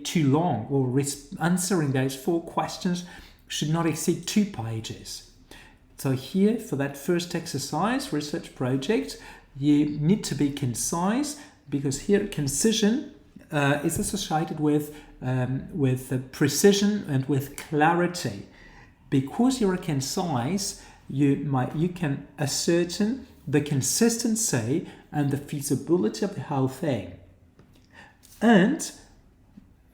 too long, or answering those 4 questions should not exceed 2 pages. So here, for that first exercise, research project, you need to be concise, because here concision is associated with precision and with clarity. Because you're concise, you can ascertain the consistency and the feasibility of the whole thing. And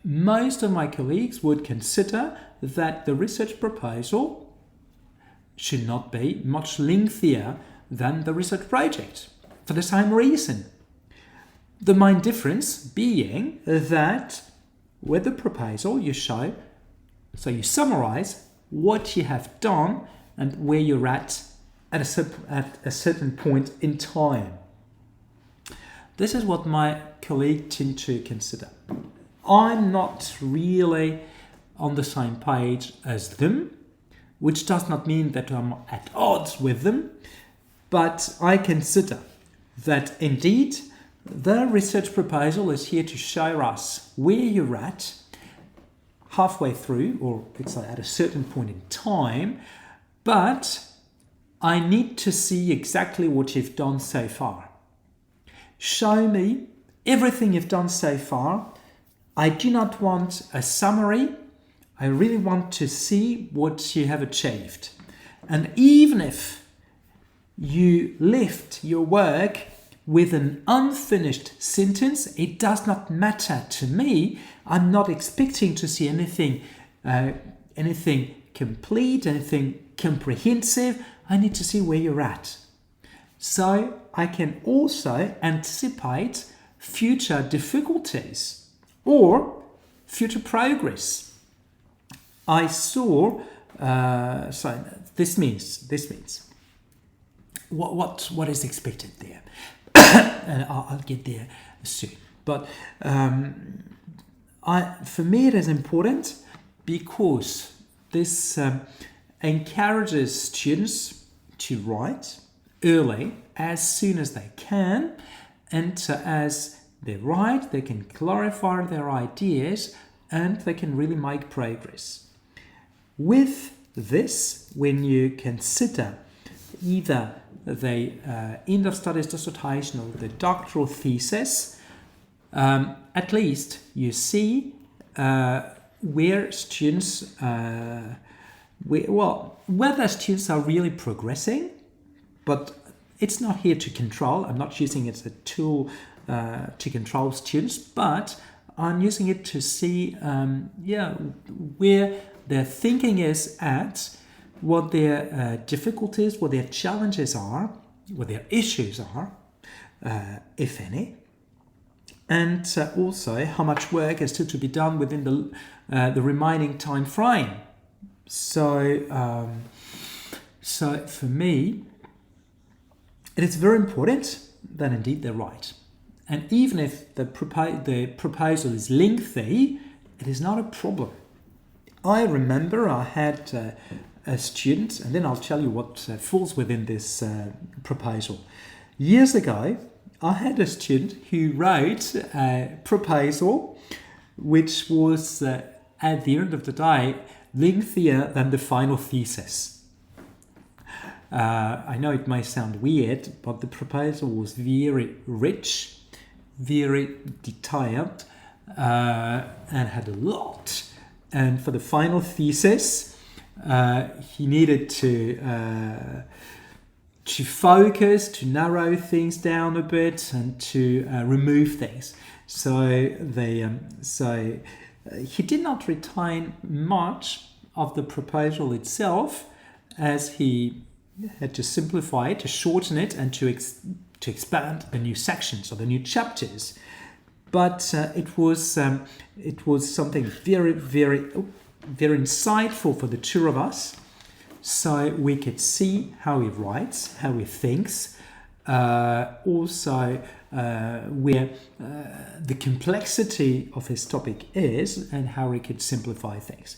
most of my colleagues would consider that the research proposal should not be much lengthier than the research project for the same reason. The main difference being that with the proposal you show, so you summarize what you have done and where you're at a certain point in time. This is what my colleague tend to consider. I'm not really on the same page as them, which does not mean that I'm at odds with them, but I consider that indeed the research proposal is here to show us where you're at halfway through, or let's say at a certain point in time, but I need to see exactly what you've done so far. Show me everything you've done so far. I do not want a summary. I really want to see what you have achieved. And even if you left your work with an unfinished sentence, it does not matter to me. I'm not expecting to see anything complete, anything comprehensive. I need to see where you're at. So I can also anticipate future difficulties or future progress. I saw, so this means what is expected there. And I'll get there soon. But for me it is important because this encourages students to write early, as soon as they can, and as they write, they can clarify their ideas and they can really make progress. With this, when you consider either the end of studies dissertation or the doctoral thesis, at least you see where students, whether students are really progressing, but it's not here to control. I'm not using it as a tool to control students, but I'm using it to see where their thinking is at, what their difficulties, what their challenges are, what their issues are, if any, and also how much work is still to be done within the remaining time frame. So for me, it is very important that indeed they're right. And even if the proposal is lengthy, it is not a problem. I remember I had a student, and then I'll tell you what falls within this proposal. Years ago, I had a student who wrote a proposal which was, at the end of the day, lengthier than the final thesis. I know it may sound weird, but the proposal was very rich, very detailed, and had a lot. And for the final thesis, he needed to focus, to narrow things down a bit, and to remove things. So he did not retain much of the proposal itself, as he had to simplify it, to shorten it, and to expand the new sections or the new chapters. But it was something very, very, very insightful for the two of us. So we could see how he writes, how he thinks, also where the complexity of his topic is, and how he could simplify things.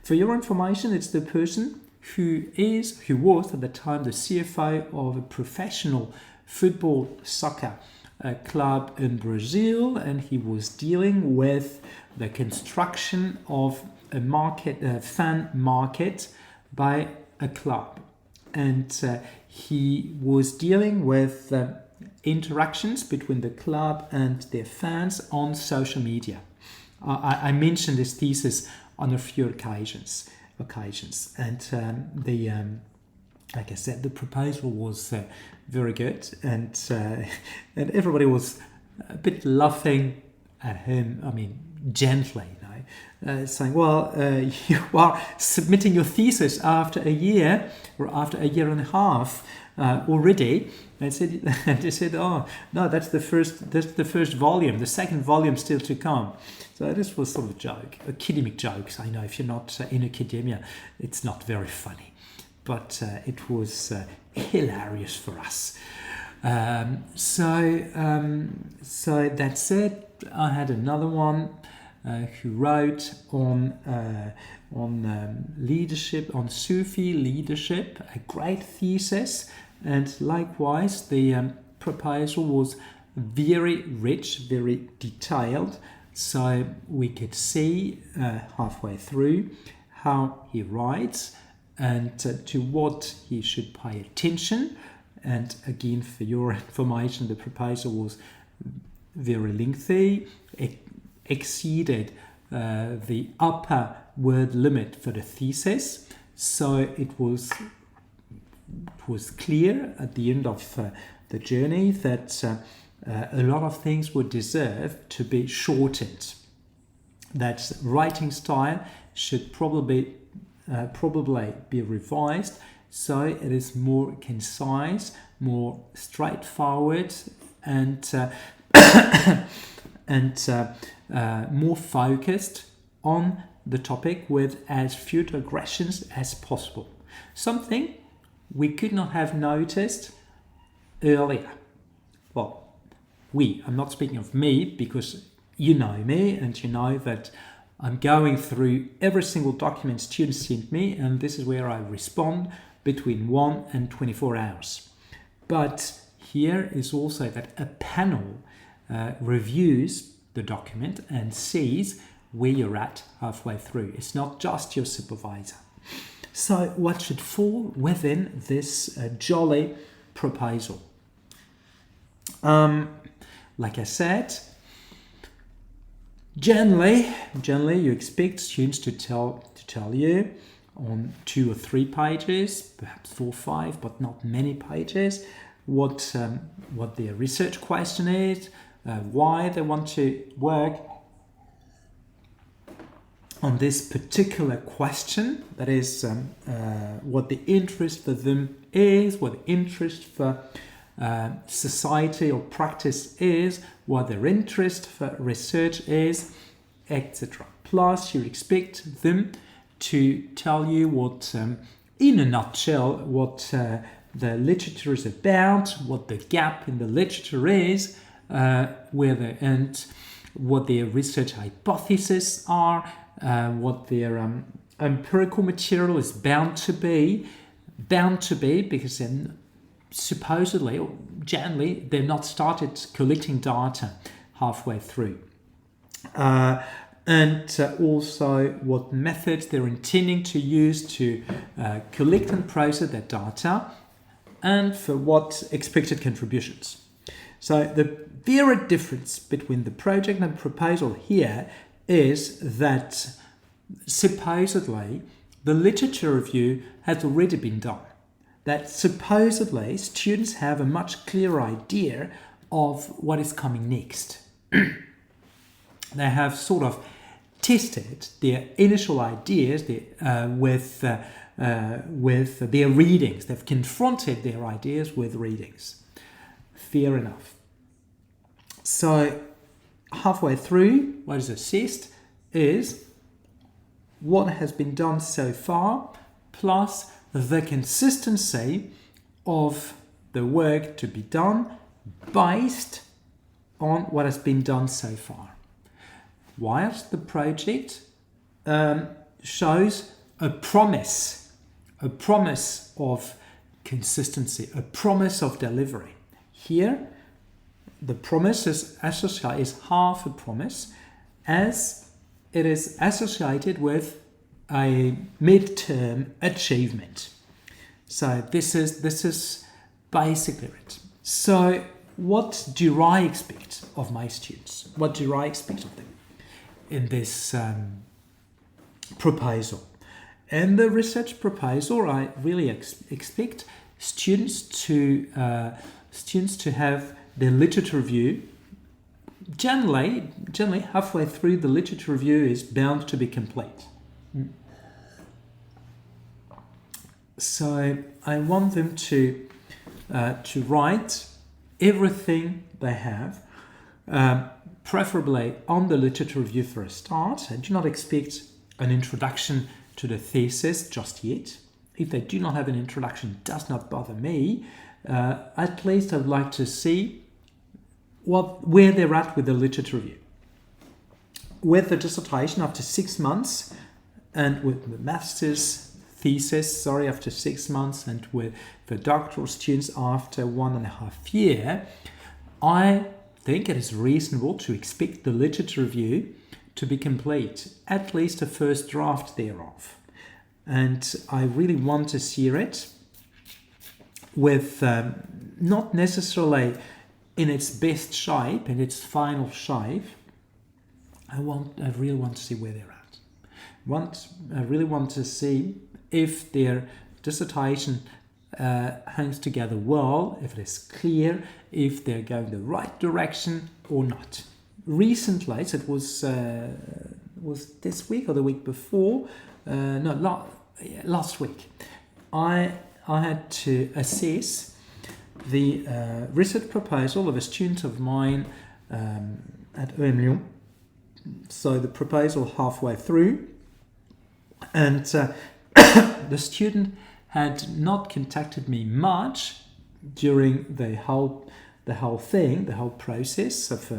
For your information, it's the person who was at the time the CFO of a professional football soccer club in Brazil, and he was dealing with the construction of a fan market by a club, and he was dealing with interactions between the club and their fans on social media. I mentioned this thesis on a few occasions, and like I said, the proposal was very good, and everybody was a bit laughing at him. I mean, gently, saying, "Well, you are submitting your thesis after a year or after a year and a half already." And they said, "Oh no, that's the first volume. The second volume still to come." So this was sort of a joke, academic jokes. I know if you're not in academia, it's not very funny, but it was hilarious for us. So that's it. I had another one who wrote on leadership, on Sufi leadership, a great thesis, and likewise the proposal was very rich, very detailed. So we could see halfway through how he writes and to what he should pay attention. And again, for your information, the proposal was very lengthy. It exceeded the upper word limit for the thesis. So it was clear at the end of the journey that a lot of things would deserve to be shortened. That writing style should probably be revised so it is more concise, more straightforward, and more focused on the topic with as few digressions as possible. Something we could not have noticed earlier. Well, I'm not speaking of me, because you know me and you know that I'm going through every single document students send me, and this is where I respond between 1 and 24 hours. But here is also that a panel reviews the document and sees where you're at halfway through. It's not just your supervisor. So what should fall within this jolly proposal? Like I said, generally you expect students to tell you on 2 or 3 pages, perhaps 4 or 5, but not many pages, what their research question is, why they want to work on this particular question. That is, what the interest for them is, what the interest for society or practice is, what their interest for research is, etc. Plus, you expect them to tell you what, in a nutshell, what the literature is about, what the gap in the literature is, and what their research hypotheses are, what their empirical material is bound to be, because then supposedly or generally they've not started collecting data halfway through. And also what methods they're intending to use to collect and process that data, and for what expected contributions. So the very difference between the project and the proposal here is that supposedly the literature review has already been done. That supposedly students have a much clearer idea of what is coming next. They have sort of tested their initial ideas with their readings. They've confronted their ideas with readings. Fair enough. So halfway through, what is assessed is what has been done so far, plus the consistency of the work to be done based on what has been done so far. Whilst the project shows a promise of consistency, a promise of delivery. Here, the promise is half a promise, as it is associated with a midterm achievement. So this is basically it. So what do I expect of my students? What do I expect of them in this proposal? In the research proposal, I really expect students to have their literature review. Generally, halfway through, the literature review is bound to be complete. So I want them to write everything they have, preferably on the literature review for a start. I do not expect an introduction to the thesis just yet. If they do not have an introduction, it does not bother me. At least I'd like to see where they're at with the literature review. With the dissertation after 6 months, and with the master's thesis, after 6 months, and with the doctoral students after 1.5 years, I think it is reasonable to expect the literature review to be complete, at least a first draft thereof. And I really want to see it with not necessarily in its best shape, in its final shape. I really want to see where they're at. I really want to see if their dissertation hangs together well, if it is clear, if they're going the right direction or not. Recently, so it was this week or the week before, last week, I had to assess the research proposal of a student of mine at Lyon. So the proposal halfway through, and the student had not contacted me much during the whole process of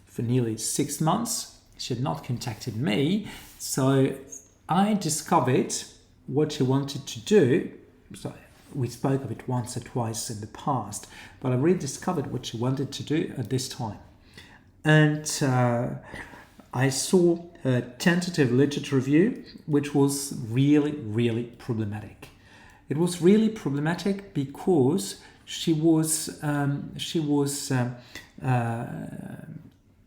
for nearly 6 months. She had not contacted me, so I discovered what she wanted to do. So we spoke of it once or twice in the past, but I really discovered what she wanted to do at this time. And I saw a tentative literature review, which was really, really problematic. It was really problematic because she was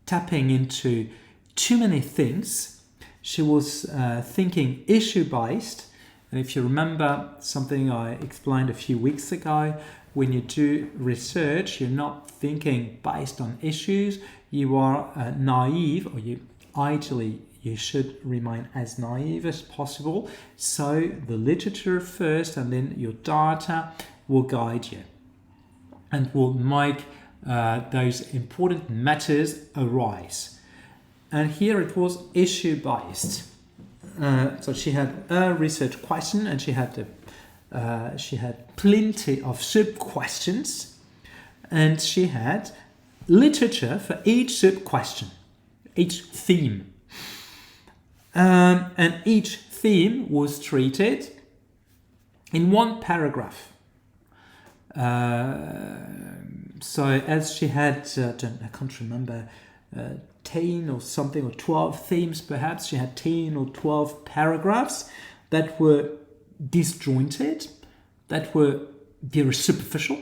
tapping into too many things. She was thinking issue-based. And if you remember something I explained a few weeks ago, when you do research, you're not thinking based on issues. You are naive, or you should remain as naive as possible. So the literature first, and then your data will guide you and will make those important matters arise. And here it was issue-based. So she had a research question, and she had plenty of sub-questions, and she had literature for each sub-question, each theme. And each theme was treated in one paragraph. So as she had, I can't remember, 10 or something, or 12 themes perhaps, she had 10 or 12 paragraphs that were disjointed, that were very superficial,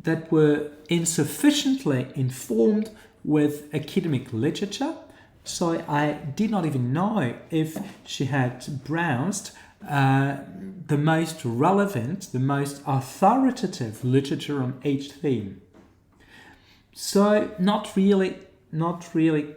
that were insufficiently informed with academic literature. So I did not even know if she had browsed the most relevant, the most authoritative literature on each theme. So not really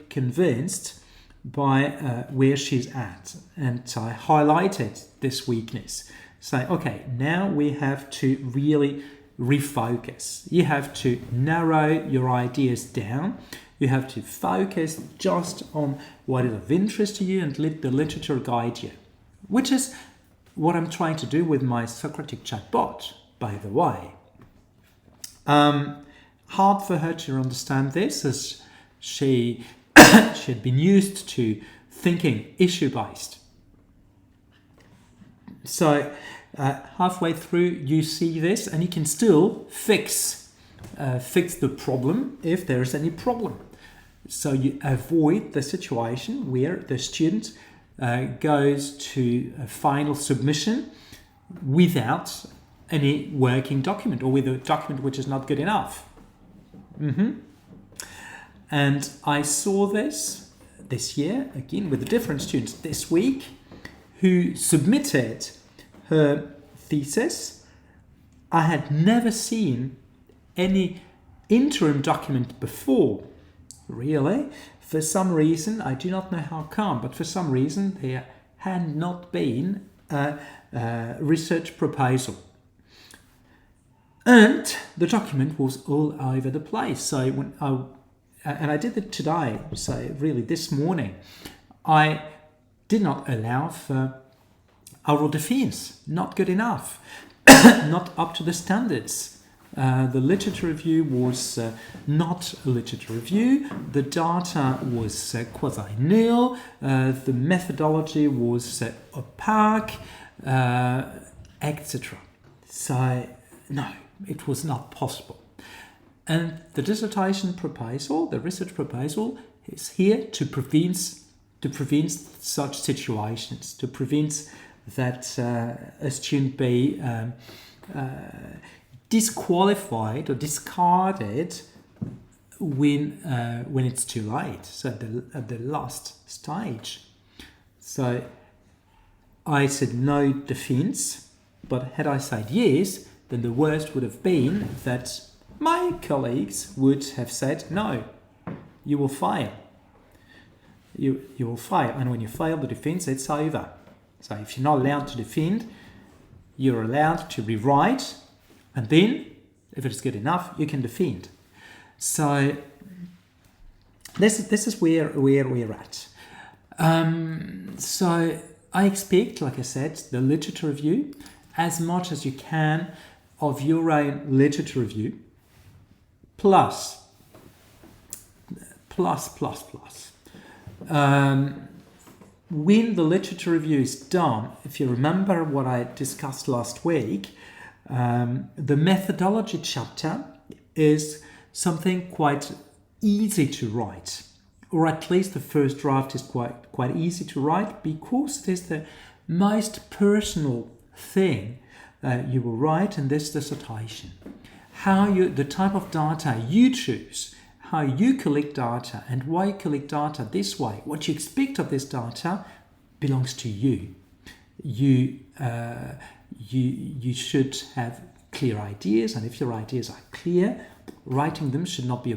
convinced by where she's at. And I highlighted this weakness. Say, okay, now we have to really refocus. You have to narrow your ideas down. You have to focus just on what is of interest to you and let the literature guide you, which is what I'm trying to do with my Socratic chatbot, by the way. Hard for her to understand this, as she had been used to thinking issue-based. So halfway through, you see this, and you can still fix the problem if there is any problem. So you avoid the situation where the student goes to a final submission without any working document, or with a document which is not good enough. And I saw this year, again, with the different students this week, who submitted her thesis. I had never seen any interim document before, really. For some reason, I do not know how come, but for some reason there had not been a research proposal. And the document was all over the place. So when I did it today, so really this morning, I did not allow for oral defense, not good enough, not up to the standards. The literature review was not a literature review. The data was quasi-nil. The methodology was opaque, etc. So, no, it was not possible. And the dissertation proposal, the research proposal, is here to prevent such situations, to prevent that a student be disqualified or discarded when it's too late, so at the last stage. So I said no defense, but had I said yes, then the worst would have been that my colleagues would have said, no, you will fail. You will fail. And when you fail the defense, it's over. So if you're not allowed to defend, you're allowed to rewrite, and then, if it's good enough, you can defend. So this is where we're at. So I expect, like I said, the literature review, as much as you can of your own literature review, plus. When the literature review is done, if you remember what I discussed last week, the methodology chapter is something quite easy to write, or at least the first draft is quite easy to write, because it is the most personal thing you will write in this dissertation. The type of data you choose, how you collect data, and why you collect data this way, what you expect of this data, belongs to you. You should have clear ideas, and if your ideas are clear, writing them should not be a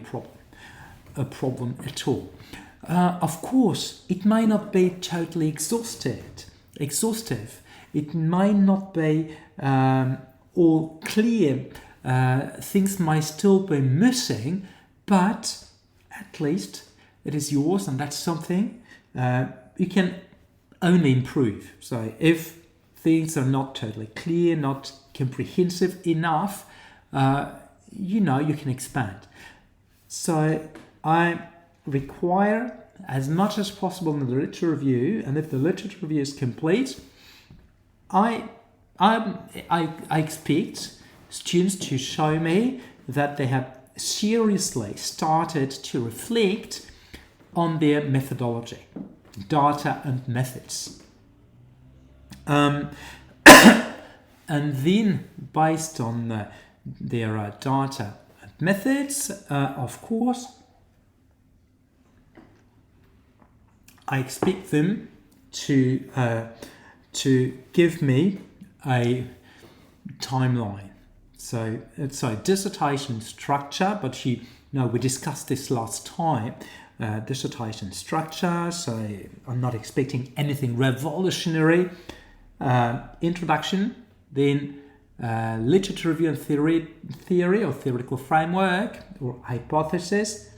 problem at all. Of course, it may not be totally exhaustive. It may not be all clear. Things might still be missing, but at least it is yours, and that's something you can only improve. So if things are not totally clear, not comprehensive enough, you can expand. So I require as much as possible in the literature review, and if the literature review is complete, I expect students to show me that they have seriously started to reflect on their methodology, data and methods. And then, based on their data and methods, of course, I expect them to give me a timeline. So it's a dissertation structure, but we discussed this last time. Dissertation structure, so I'm not expecting anything revolutionary. Introduction, then literature review and theory or theoretical framework or hypothesis.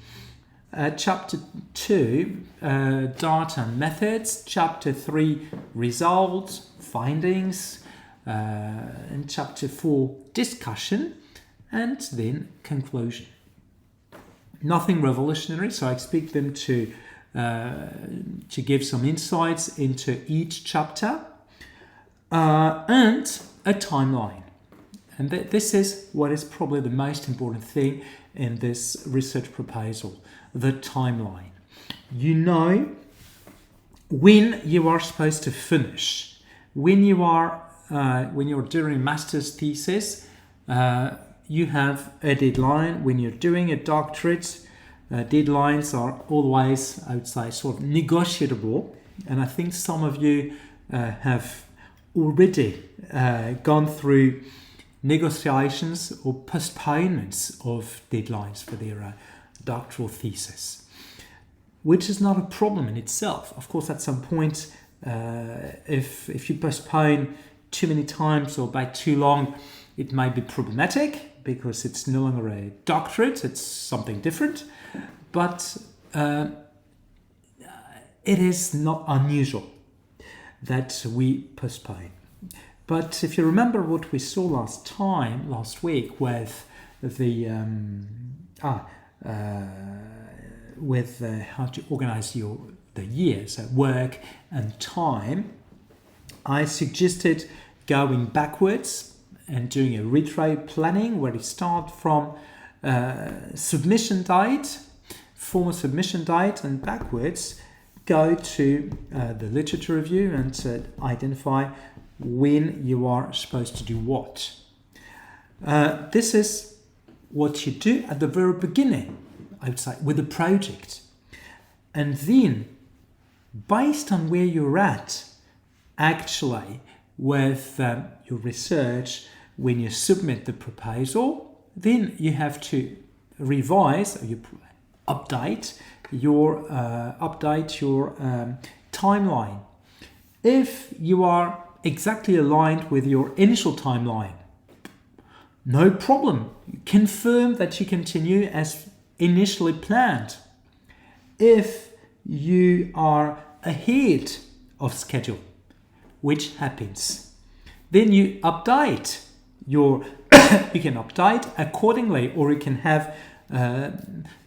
Chapter 2, data and methods. Chapter 3, results, findings. And chapter 4, discussion, and then conclusion. Nothing revolutionary, so I expect them to give some insights into each chapter, and a timeline. And this is what is probably the most important thing in this research proposal, the timeline. You know when you are supposed to finish. When you're doing a master's thesis, you have a deadline when you're doing a doctorate. Deadlines are always, I would say, sort of negotiable. And I think some of you have already gone through negotiations or postponements of deadlines for their doctoral thesis, which is not a problem in itself. Of course, at some point, if you postpone too many times or by too long, it might be problematic because it's no longer a doctorate, it's something different. But it is not unusual that we postpone. But if you remember what we saw last week with the how to organize the year, so work and time, I suggested going backwards and doing a retro planning where you start from submission date, formal submission date, and backwards go to the literature review and identify when you are supposed to do what. This is what you do at the very beginning, I would say, with the project. And then, based on where you're at, actually, with your research, when you submit the proposal, then you have to revise, or you update your timeline. If you are exactly aligned with your initial timeline, no problem. Confirm that you continue as initially planned. If you are ahead of schedule, which happens, then you update your you can update accordingly, or you can have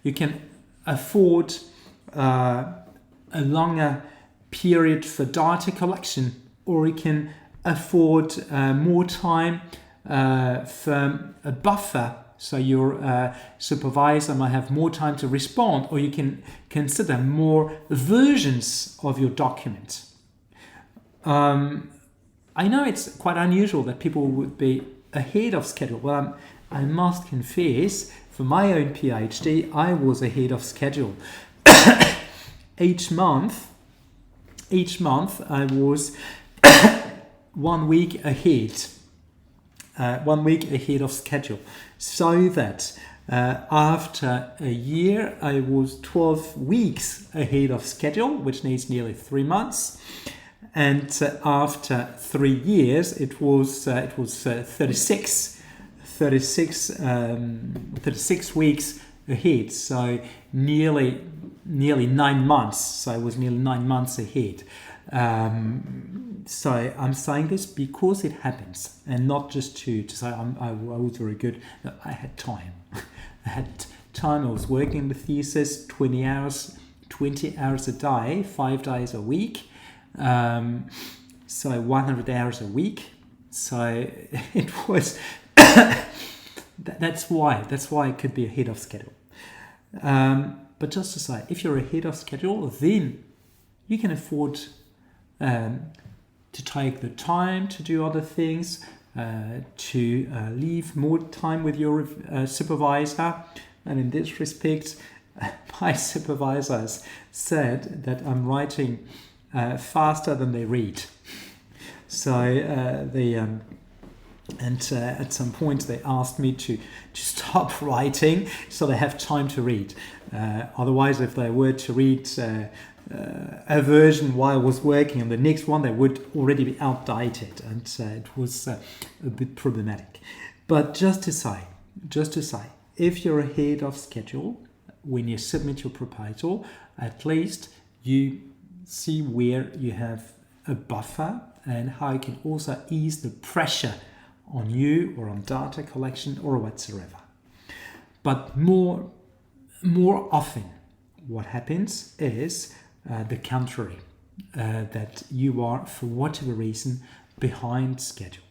you can afford a longer period for data collection, or you can afford more time for a buffer, so your supervisor might have more time to respond, or you can consider more versions of your document. I know it's quite unusual that people would be ahead of schedule. Well, I must confess, for my own PhD, I was ahead of schedule. Each month I was 1 week ahead. 1 week ahead of schedule, so that after a year I was 12 weeks ahead of schedule, which needs nearly 3 months, and after 3 years it was 36 weeks ahead, so nearly 9 months. So I was nearly 9 months ahead. So I'm saying this because it happens, and not just to say I was very good. No, I had time. I was working the thesis 20 hours a day, 5 days a week. So 100 hours a week. So it was. That's why it could be ahead of schedule. But just to say, if you're ahead of schedule, then you can afford to take the time to do other things, to leave more time with your supervisor. And in this respect, my supervisors said that I'm writing faster than they read. So at some point they asked me to stop writing so they have time to read. Otherwise, if they were to read a version while I was working on the next one, they would already be outdated, and it was a bit problematic. But just to say, if you're ahead of schedule when you submit your proposal, at least you see where you have a buffer and how you can also ease the pressure on you or on data collection or whatsoever. But more often what happens is the contrary, that you are, for whatever reason, behind schedule.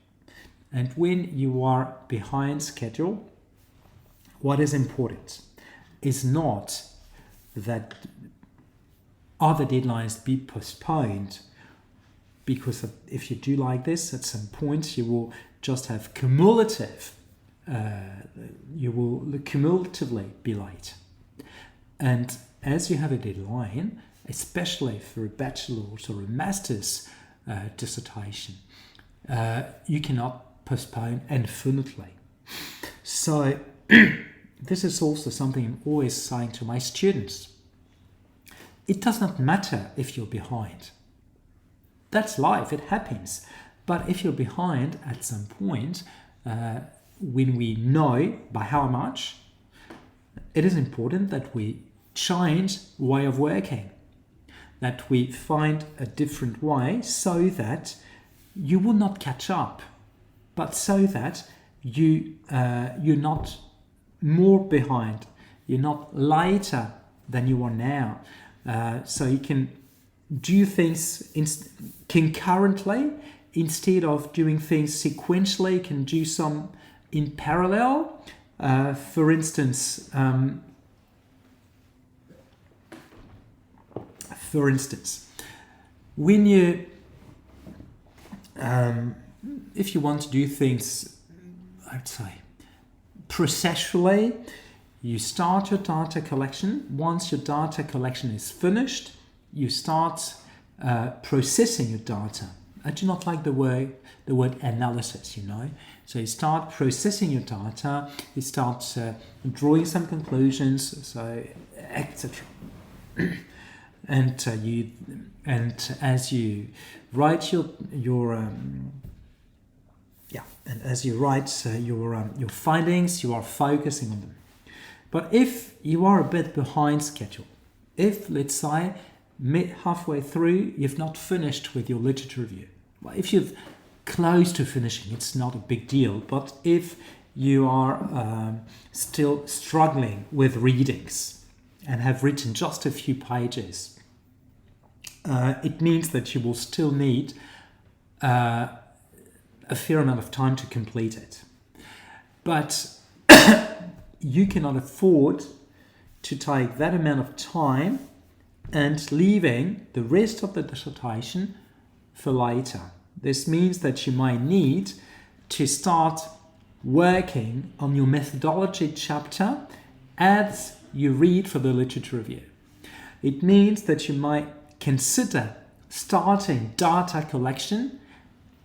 And when you are behind schedule, what is important is not that other deadlines be postponed, because if you do like this, at some point you will just have cumulative you will cumulatively be late. And as you have a deadline, especially for a bachelor's or a master's dissertation, you cannot postpone infinitely. So this is also something I'm always saying to my students. It does not matter if you're behind. That's life, it happens. But if you're behind at some point, when we know by how much, it is important that we change way of working, that we find a different way so that you will not catch up, but so that you're not more behind, you're not later than you are now. So you can do things concurrently instead of doing things sequentially. You can do some in parallel. For instance, when you, if you want to do things, I'd say, processually, you start your data collection. Once your data collection is finished, you start processing your data. I do not like the word analysis, So you start processing your data, you start drawing some conclusions, so etc. And as you write your findings, you are focusing on them. But if you are a bit behind schedule, if, let's say, halfway through, you've not finished with your literature review. Well, if you're close to finishing, it's not a big deal. But if you are still struggling with readings and have written just a few pages, it means that you will still need a fair amount of time to complete it. But you cannot afford to take that amount of time and leaving the rest of the dissertation for later. This means that you might need to start working on your methodology chapter as you read for the literature review. It means that you might consider starting data collection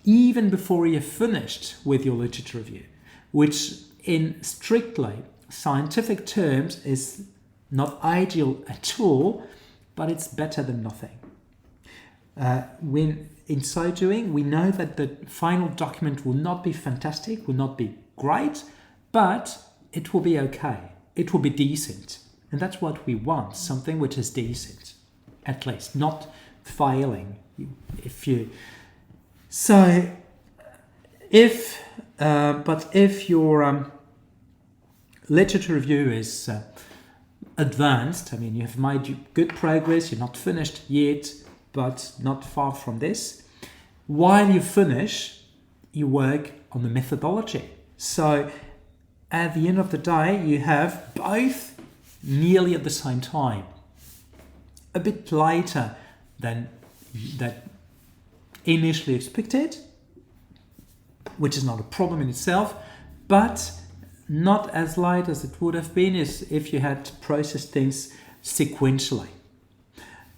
even before you're finished with your literature review, which in strictly scientific terms is not ideal at all, but it's better than nothing. When in so doing, we know that the final document will not be fantastic, will not be great, but it will be okay. It will be decent. And that's what we want, something which is decent, at least, not failing. If your literature review is advanced, I mean, you have made good progress, you're not finished yet, but not far from this. While you finish, you work on the methodology. So at the end of the day, you have both nearly at the same time. A bit later than that initially expected, which is not a problem in itself, but not as late as it would have been if you had processed things sequentially.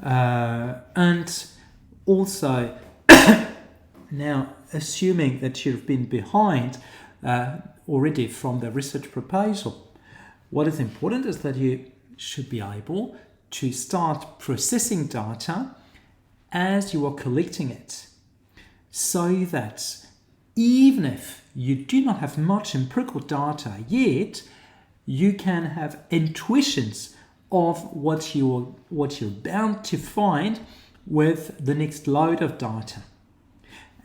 And also, now assuming that you've been behind already from the research proposal, what is important is that you should be able to start processing data as you are collecting it, so that even if you do not have much empirical data yet, you can have intuitions of what you're bound to find with the next load of data.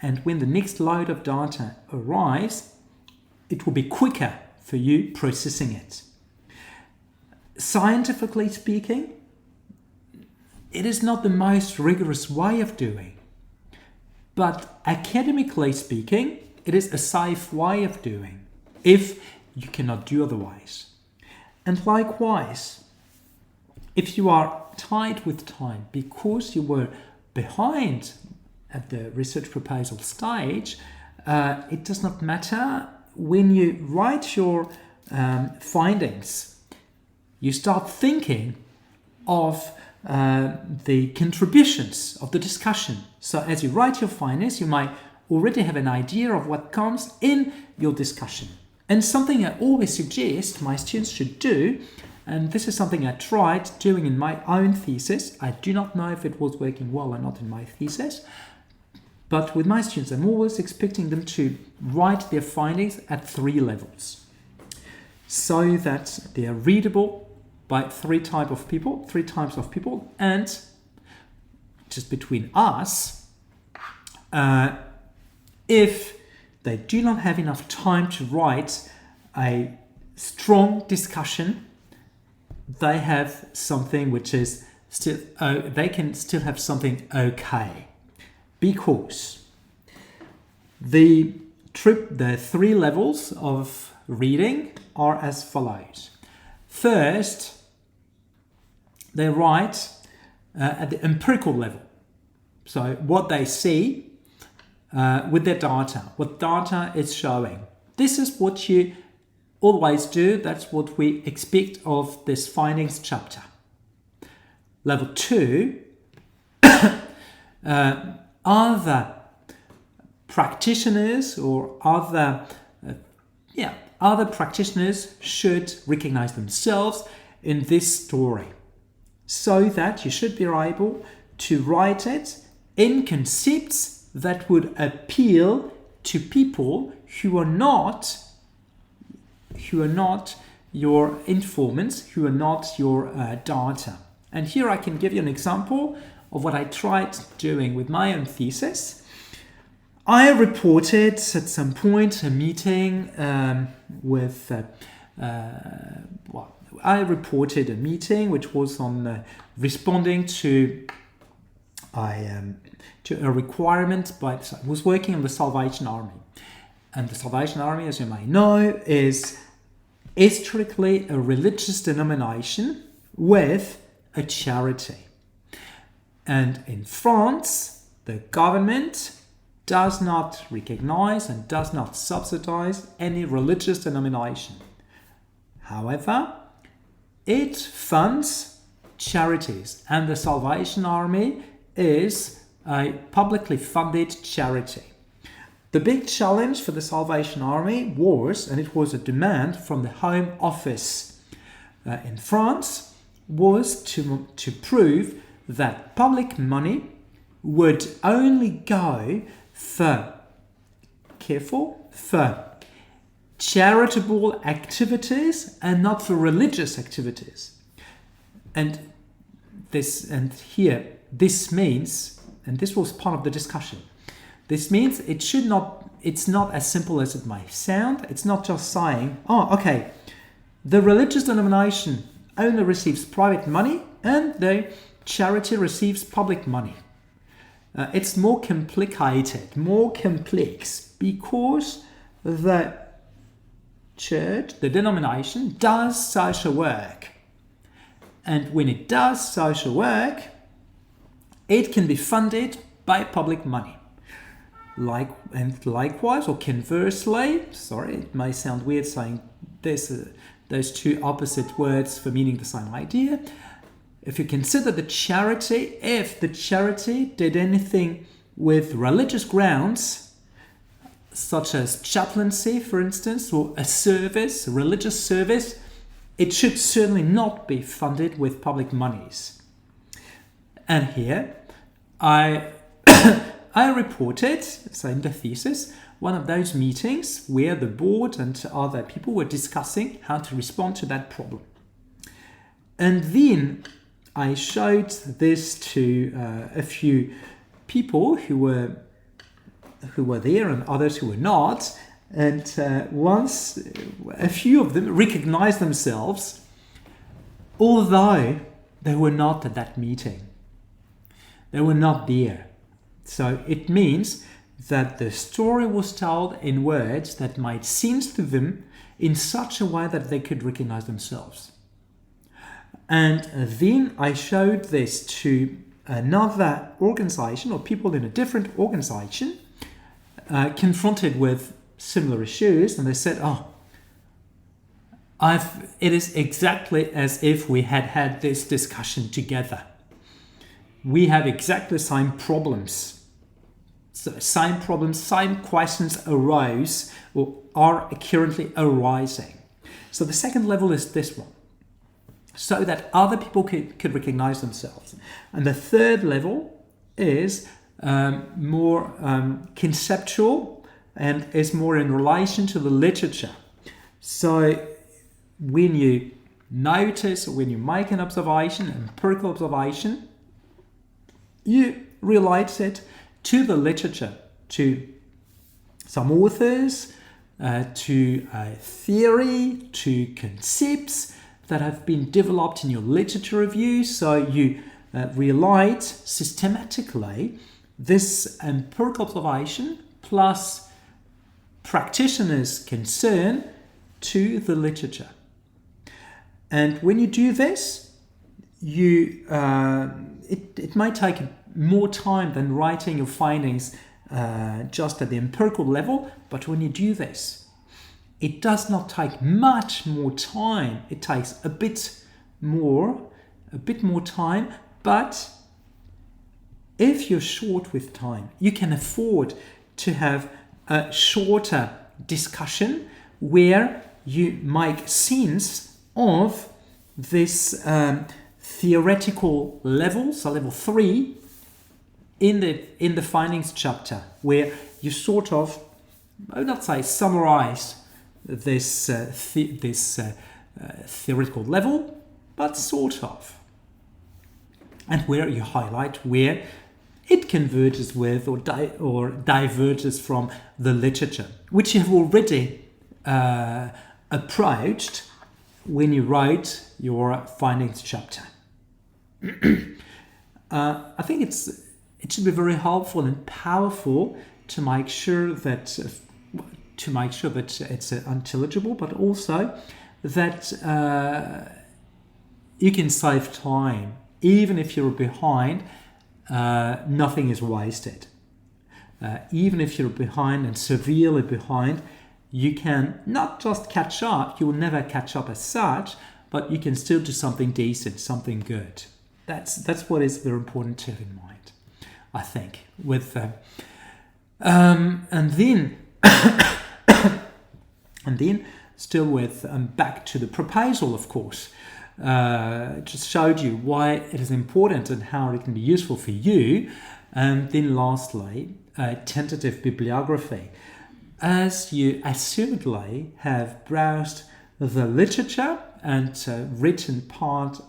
And when the next load of data arrives, it will be quicker for you processing it. Scientifically speaking, it is not the most rigorous way of doing, but academically speaking, it is a safe way of doing if you cannot do otherwise. And likewise, if you are tight with time because you were behind at the research proposal stage, it does not matter when you write your findings, you start thinking of the contributions of the discussion. So as you write your findings, you might already have an idea of what comes in your discussion. And something I always suggest my students should do, and this is something I tried doing in my own thesis. I do not know if it was working well or not in my thesis, but with my students, I'm always expecting them to write their findings at 3 levels so that they are readable by 3 types of people, and just between us, if they do not have enough time to write a strong discussion, they have something which is still, they can still have something okay. Because the 3 levels of reading are as follows. First, they write at the empirical level. So what they see with their data, what data is showing. This is what you always do. That's what we expect of this findings chapter. Level 2, other practitioners or other practitioners should recognize themselves in this story, so that you should be able to write it in concepts that would appeal to people who are not your informants, who are not your data. And here I can give you an example of what I tried doing with my own thesis. I reported at some point a meeting which was on responding to a requirement I was working on the Salvation Army. And the Salvation Army, as you may know, is historically a religious denomination with a charity. And in France, the government does not recognize and does not subsidize any religious denomination. However, it funds charities, and the Salvation Army is a publicly funded charity. The big challenge for the Salvation Army was, and it was a demand from the Home Office in France, was to prove that public money would only go for charitable activities and not for religious activities. And this means, and this was part of the discussion, this means it's not as simple as it might sound. It's not just saying, the religious denomination only receives private money and the charity receives public money. It's more complicated, more complex, because the church, the denomination, does social work. And when it does social work, it can be funded by public money. Likewise, or conversely, it may sound weird saying this, those 2 opposite words for meaning the same idea. If you consider the charity, if the charity did anything with religious grounds, such as chaplaincy, for instance, or a religious service, it should certainly not be funded with public monies. And here, I reported, so in the thesis, one of those meetings where the board and other people were discussing how to respond to that problem. And then I showed this to a few people who were there and others who were not. And once a few of them recognized themselves, although they were not at that meeting. They were not there. So it means that the story was told in words that made sense to them in such a way that they could recognize themselves. And then I showed this to another organization or people in a different organization confronted with similar issues, and they said, oh, it is exactly as if we had had this discussion together. We have exactly the same problems. So same problems, same questions arose or are currently arising. So the second level is this one, so that other people could recognize themselves. And the third level is more conceptual and is more in relation to the literature. So when you notice or when you make an observation, an empirical observation, you relate it to the literature, to some authors, to a theory, to concepts that have been developed in your literature review. So you relate systematically this empirical observation plus practitioners' concern to the literature. And when you do this, it might take more time than writing your findings just at the empirical level, but when you do this, it does not take much more time. It takes a bit more time, but if you're short with time, you can afford to have a shorter discussion where you make sense of this theoretical level, so level 3, in the findings chapter, where you sort of, I would not say summarize this theoretical level, but sort of, and where you highlight where it converges with or diverges from the literature, which you have already approached when you wrote your findings chapter. I think it should be very helpful and powerful to make sure that it's intelligible, but also that you can save time. Even if you're behind, nothing is wasted. Even if you're behind and severely behind, you can not just catch up. You will never catch up as such, but you can still do something decent, something good. That's what is very important to have in mind, I think. With and then still with back to the proposal, of course. Just showed you why it is important and how it can be useful for you. And then lastly, tentative bibliography. As you assumedly have browsed the literature and written part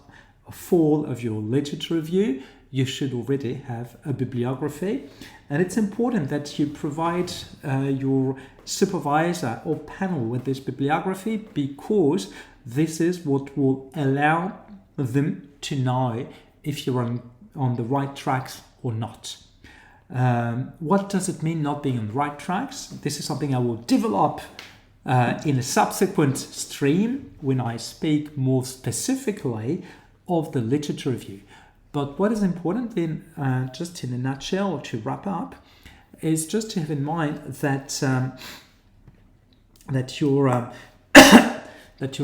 of all of your literature review, you should already have a bibliography. And it's important that you provide your supervisor or panel with this bibliography, because this is what will allow them to know if you're on the right tracks or not. What does it mean not being on the right tracks? This is something I will develop in a subsequent stream when I speak more specifically of the literature review. But what is important then, just in a nutshell, or to wrap up, is just to have in mind that that your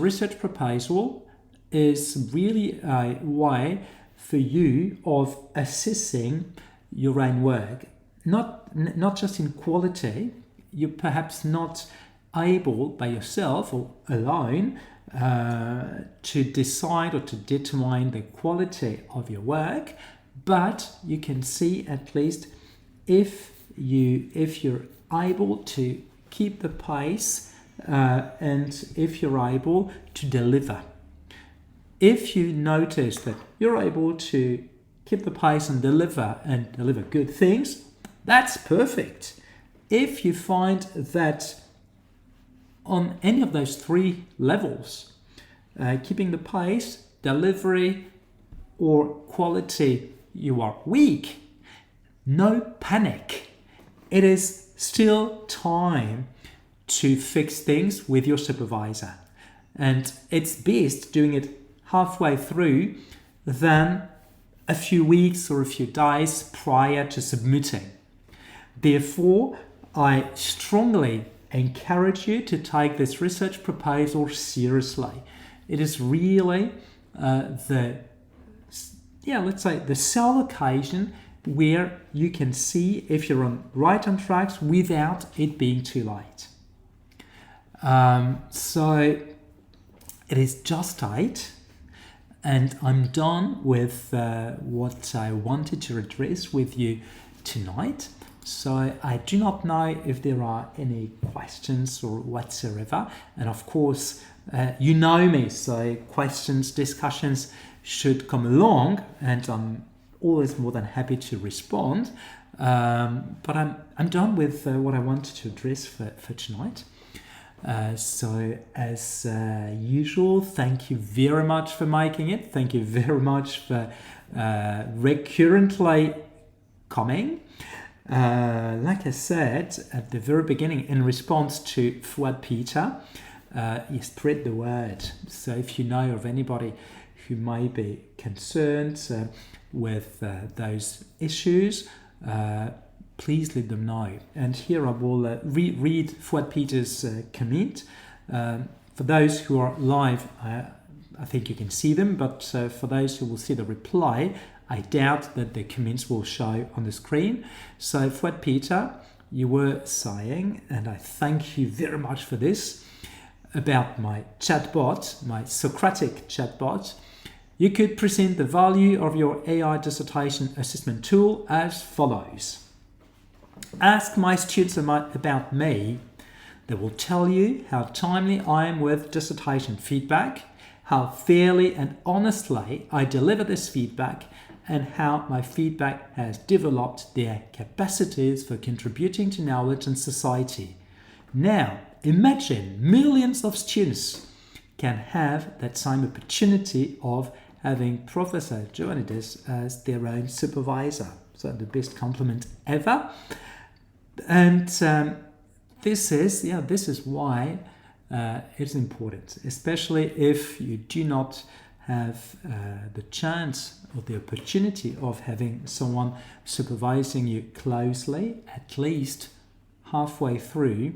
research proposal is really a way for you of assessing your own work, not just in quality. You're perhaps not able by yourself or alone to decide or to determine the quality of your work, but you can see at least if you're able to keep the pace and if you're able to deliver. If you notice that you're able to keep the pace and deliver good things, that's perfect. If you find that on any of those 3 levels, keeping the pace, delivery, or quality, you are weak, no panic. It is still time to fix things with your supervisor. And it's best doing it halfway through than a few weeks or a few days prior to submitting. Therefore, I strongly encourage you to take this research proposal seriously. It is really let's say the sole occasion where you can see if you're right on tracks without it being too late. So it is just 8, and I'm done with what I wanted to address with you tonight. So I do not know if there are any questions or whatsoever. And of course, you know me, so questions, discussions should come along, and I'm always more than happy to respond. But I'm done with what I wanted to address for tonight. So as usual, thank you very much for making it. Thank you very much for recurrently coming. Like I said at the very beginning, in response to 𝗏𝗏, you spread the word. So if you know of anybody who may be concerned with those issues, please let them know. And here I will read 𝗏𝗏's comment. For those who are live, I think you can see them, but for those who will see the reply, I doubt that the comments will show on the screen. So 𝗏𝗏, you were saying, and I thank you very much for this, about my chatbot, my Socratic chatbot. You could present the value of your AI dissertation assessment tool as follows. Ask my students about me. They will tell you how timely I am with dissertation feedback, how fairly and honestly I deliver this feedback, and how my feedback has developed their capacities for contributing to knowledge and society. Now, imagine millions of students can have that same opportunity of having Professor Ioannidis as their own supervisor. So the best compliment ever. And this is why it's important, especially if you do not have the chance or the opportunity of having someone supervising you closely, at least halfway through.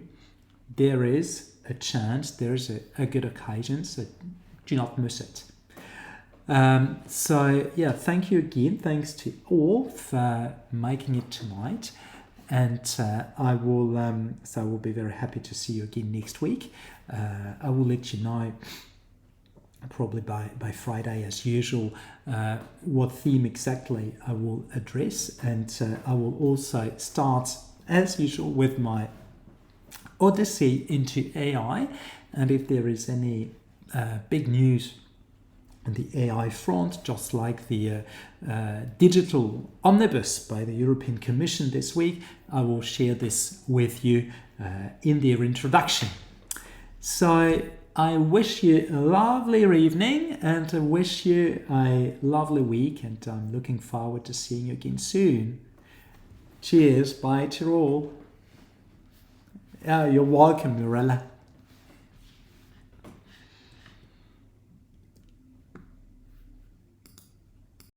There is a chance, there is a good occasion, so do not miss it. Thank you again. Thanks to all for making it tonight. And I will be very happy to see you again next week. I will let you know probably by Friday as usual what theme exactly I will address, and I will also start as usual with my Odyssey into AI, and if there is any big news on the AI front, just like the digital omnibus by the European Commission this week, I will share this with you in their introduction. So I wish you a lovely evening, and I wish you a lovely week, and I'm looking forward to seeing you again soon. Cheers, bye to all. Oh, you're welcome, Mirella.